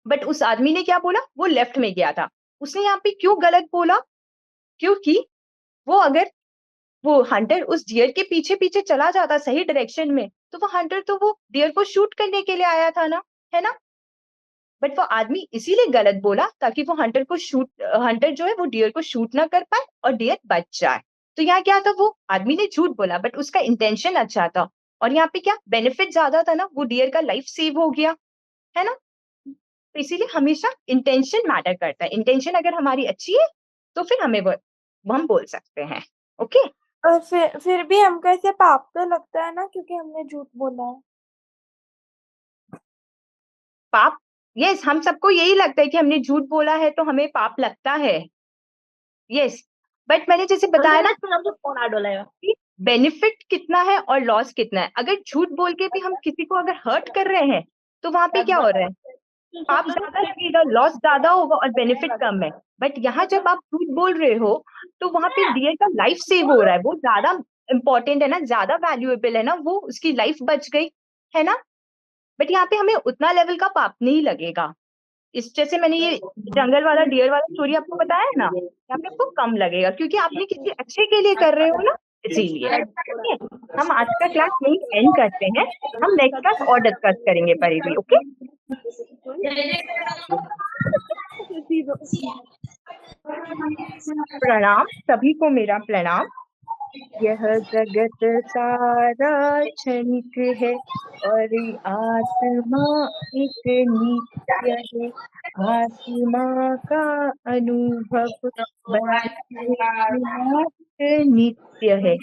बट उस आदमी ने क्या बोला? वो लेफ्ट में गया था। उसने यहाँ पे क्यों गलत बोला? क्योंकि वो अगर वो हंटर उस डियर के पीछे पीछे चला जाता सही डायरेक्शन में, तो वो हंटर तो वो डियर को शूट करने के लिए आया था ना, है ना। बट वो आदमी इसीलिए गलत बोला ताकि वो हंटर जो है वो डियर को शूट ना कर पाए और डियर बच जाए। तो यहाँ क्या था, वो आदमी ने झूठ बोला बट उसका इंटेंशन अच्छा था, और यहाँ पे क्या बेनिफिट ज्यादा था ना, वो डियर का लाइफ सेव हो गया, है ना। तो इसीलिए हमेशा इंटेंशन मैटर करता है। इंटेंशन अगर हमारी अच्छी है तो फिर वो हम बोल सकते हैं। ओके, और फिर भी हमको ऐसे पाप तो लगता है ना, क्योंकि हमने झूठ बोला है। पाप, यस, हम सबको यही लगता है कि हमने झूठ बोला है तो हमें पाप लगता है। यस, बट मैंने जैसे बताया ना कि बेनिफिट कितना है और लॉस कितना है। अगर झूठ बोल के भी हम किसी को अगर हर्ट कर रहे हैं, तो वहां पे क्या हो रहा है, पाप ज्यादा लगेगा, लॉस ज्यादा होगा और बेनिफिट कम है। बट यहाँ जब आप झूठ बोल रहे हो, तो वहां पे डियर का लाइफ सेव हो रहा है, वो ज्यादा इंपॉर्टेंट है ना, ज्यादा वैल्यूएबल है ना, वो उसकी लाइफ बच गई, है ना। बट यहाँ पे हमें उतना लेवल का पाप नहीं लगेगा। इस जैसे मैंने ये जंगल वाला डियर वाला स्टोरी आपको बताया है ना, यहाँ पे आपको कम लगेगा क्योंकि आपने किसी अच्छे के लिए कर रहे हो ना, इसीलिए। ठीक है? हम आज का क्लास यही एंड करते हैं, हम नेक्स्ट क्लास और डिस्कस करेंगे परिधि। ओके, प्रणाम सभी को, मेरा प्रणाम। यह जगत सारा क्षणिक है और आत्मा एक नित्य है। आत्मा का अनुभव बस एकमात्र नित्य है।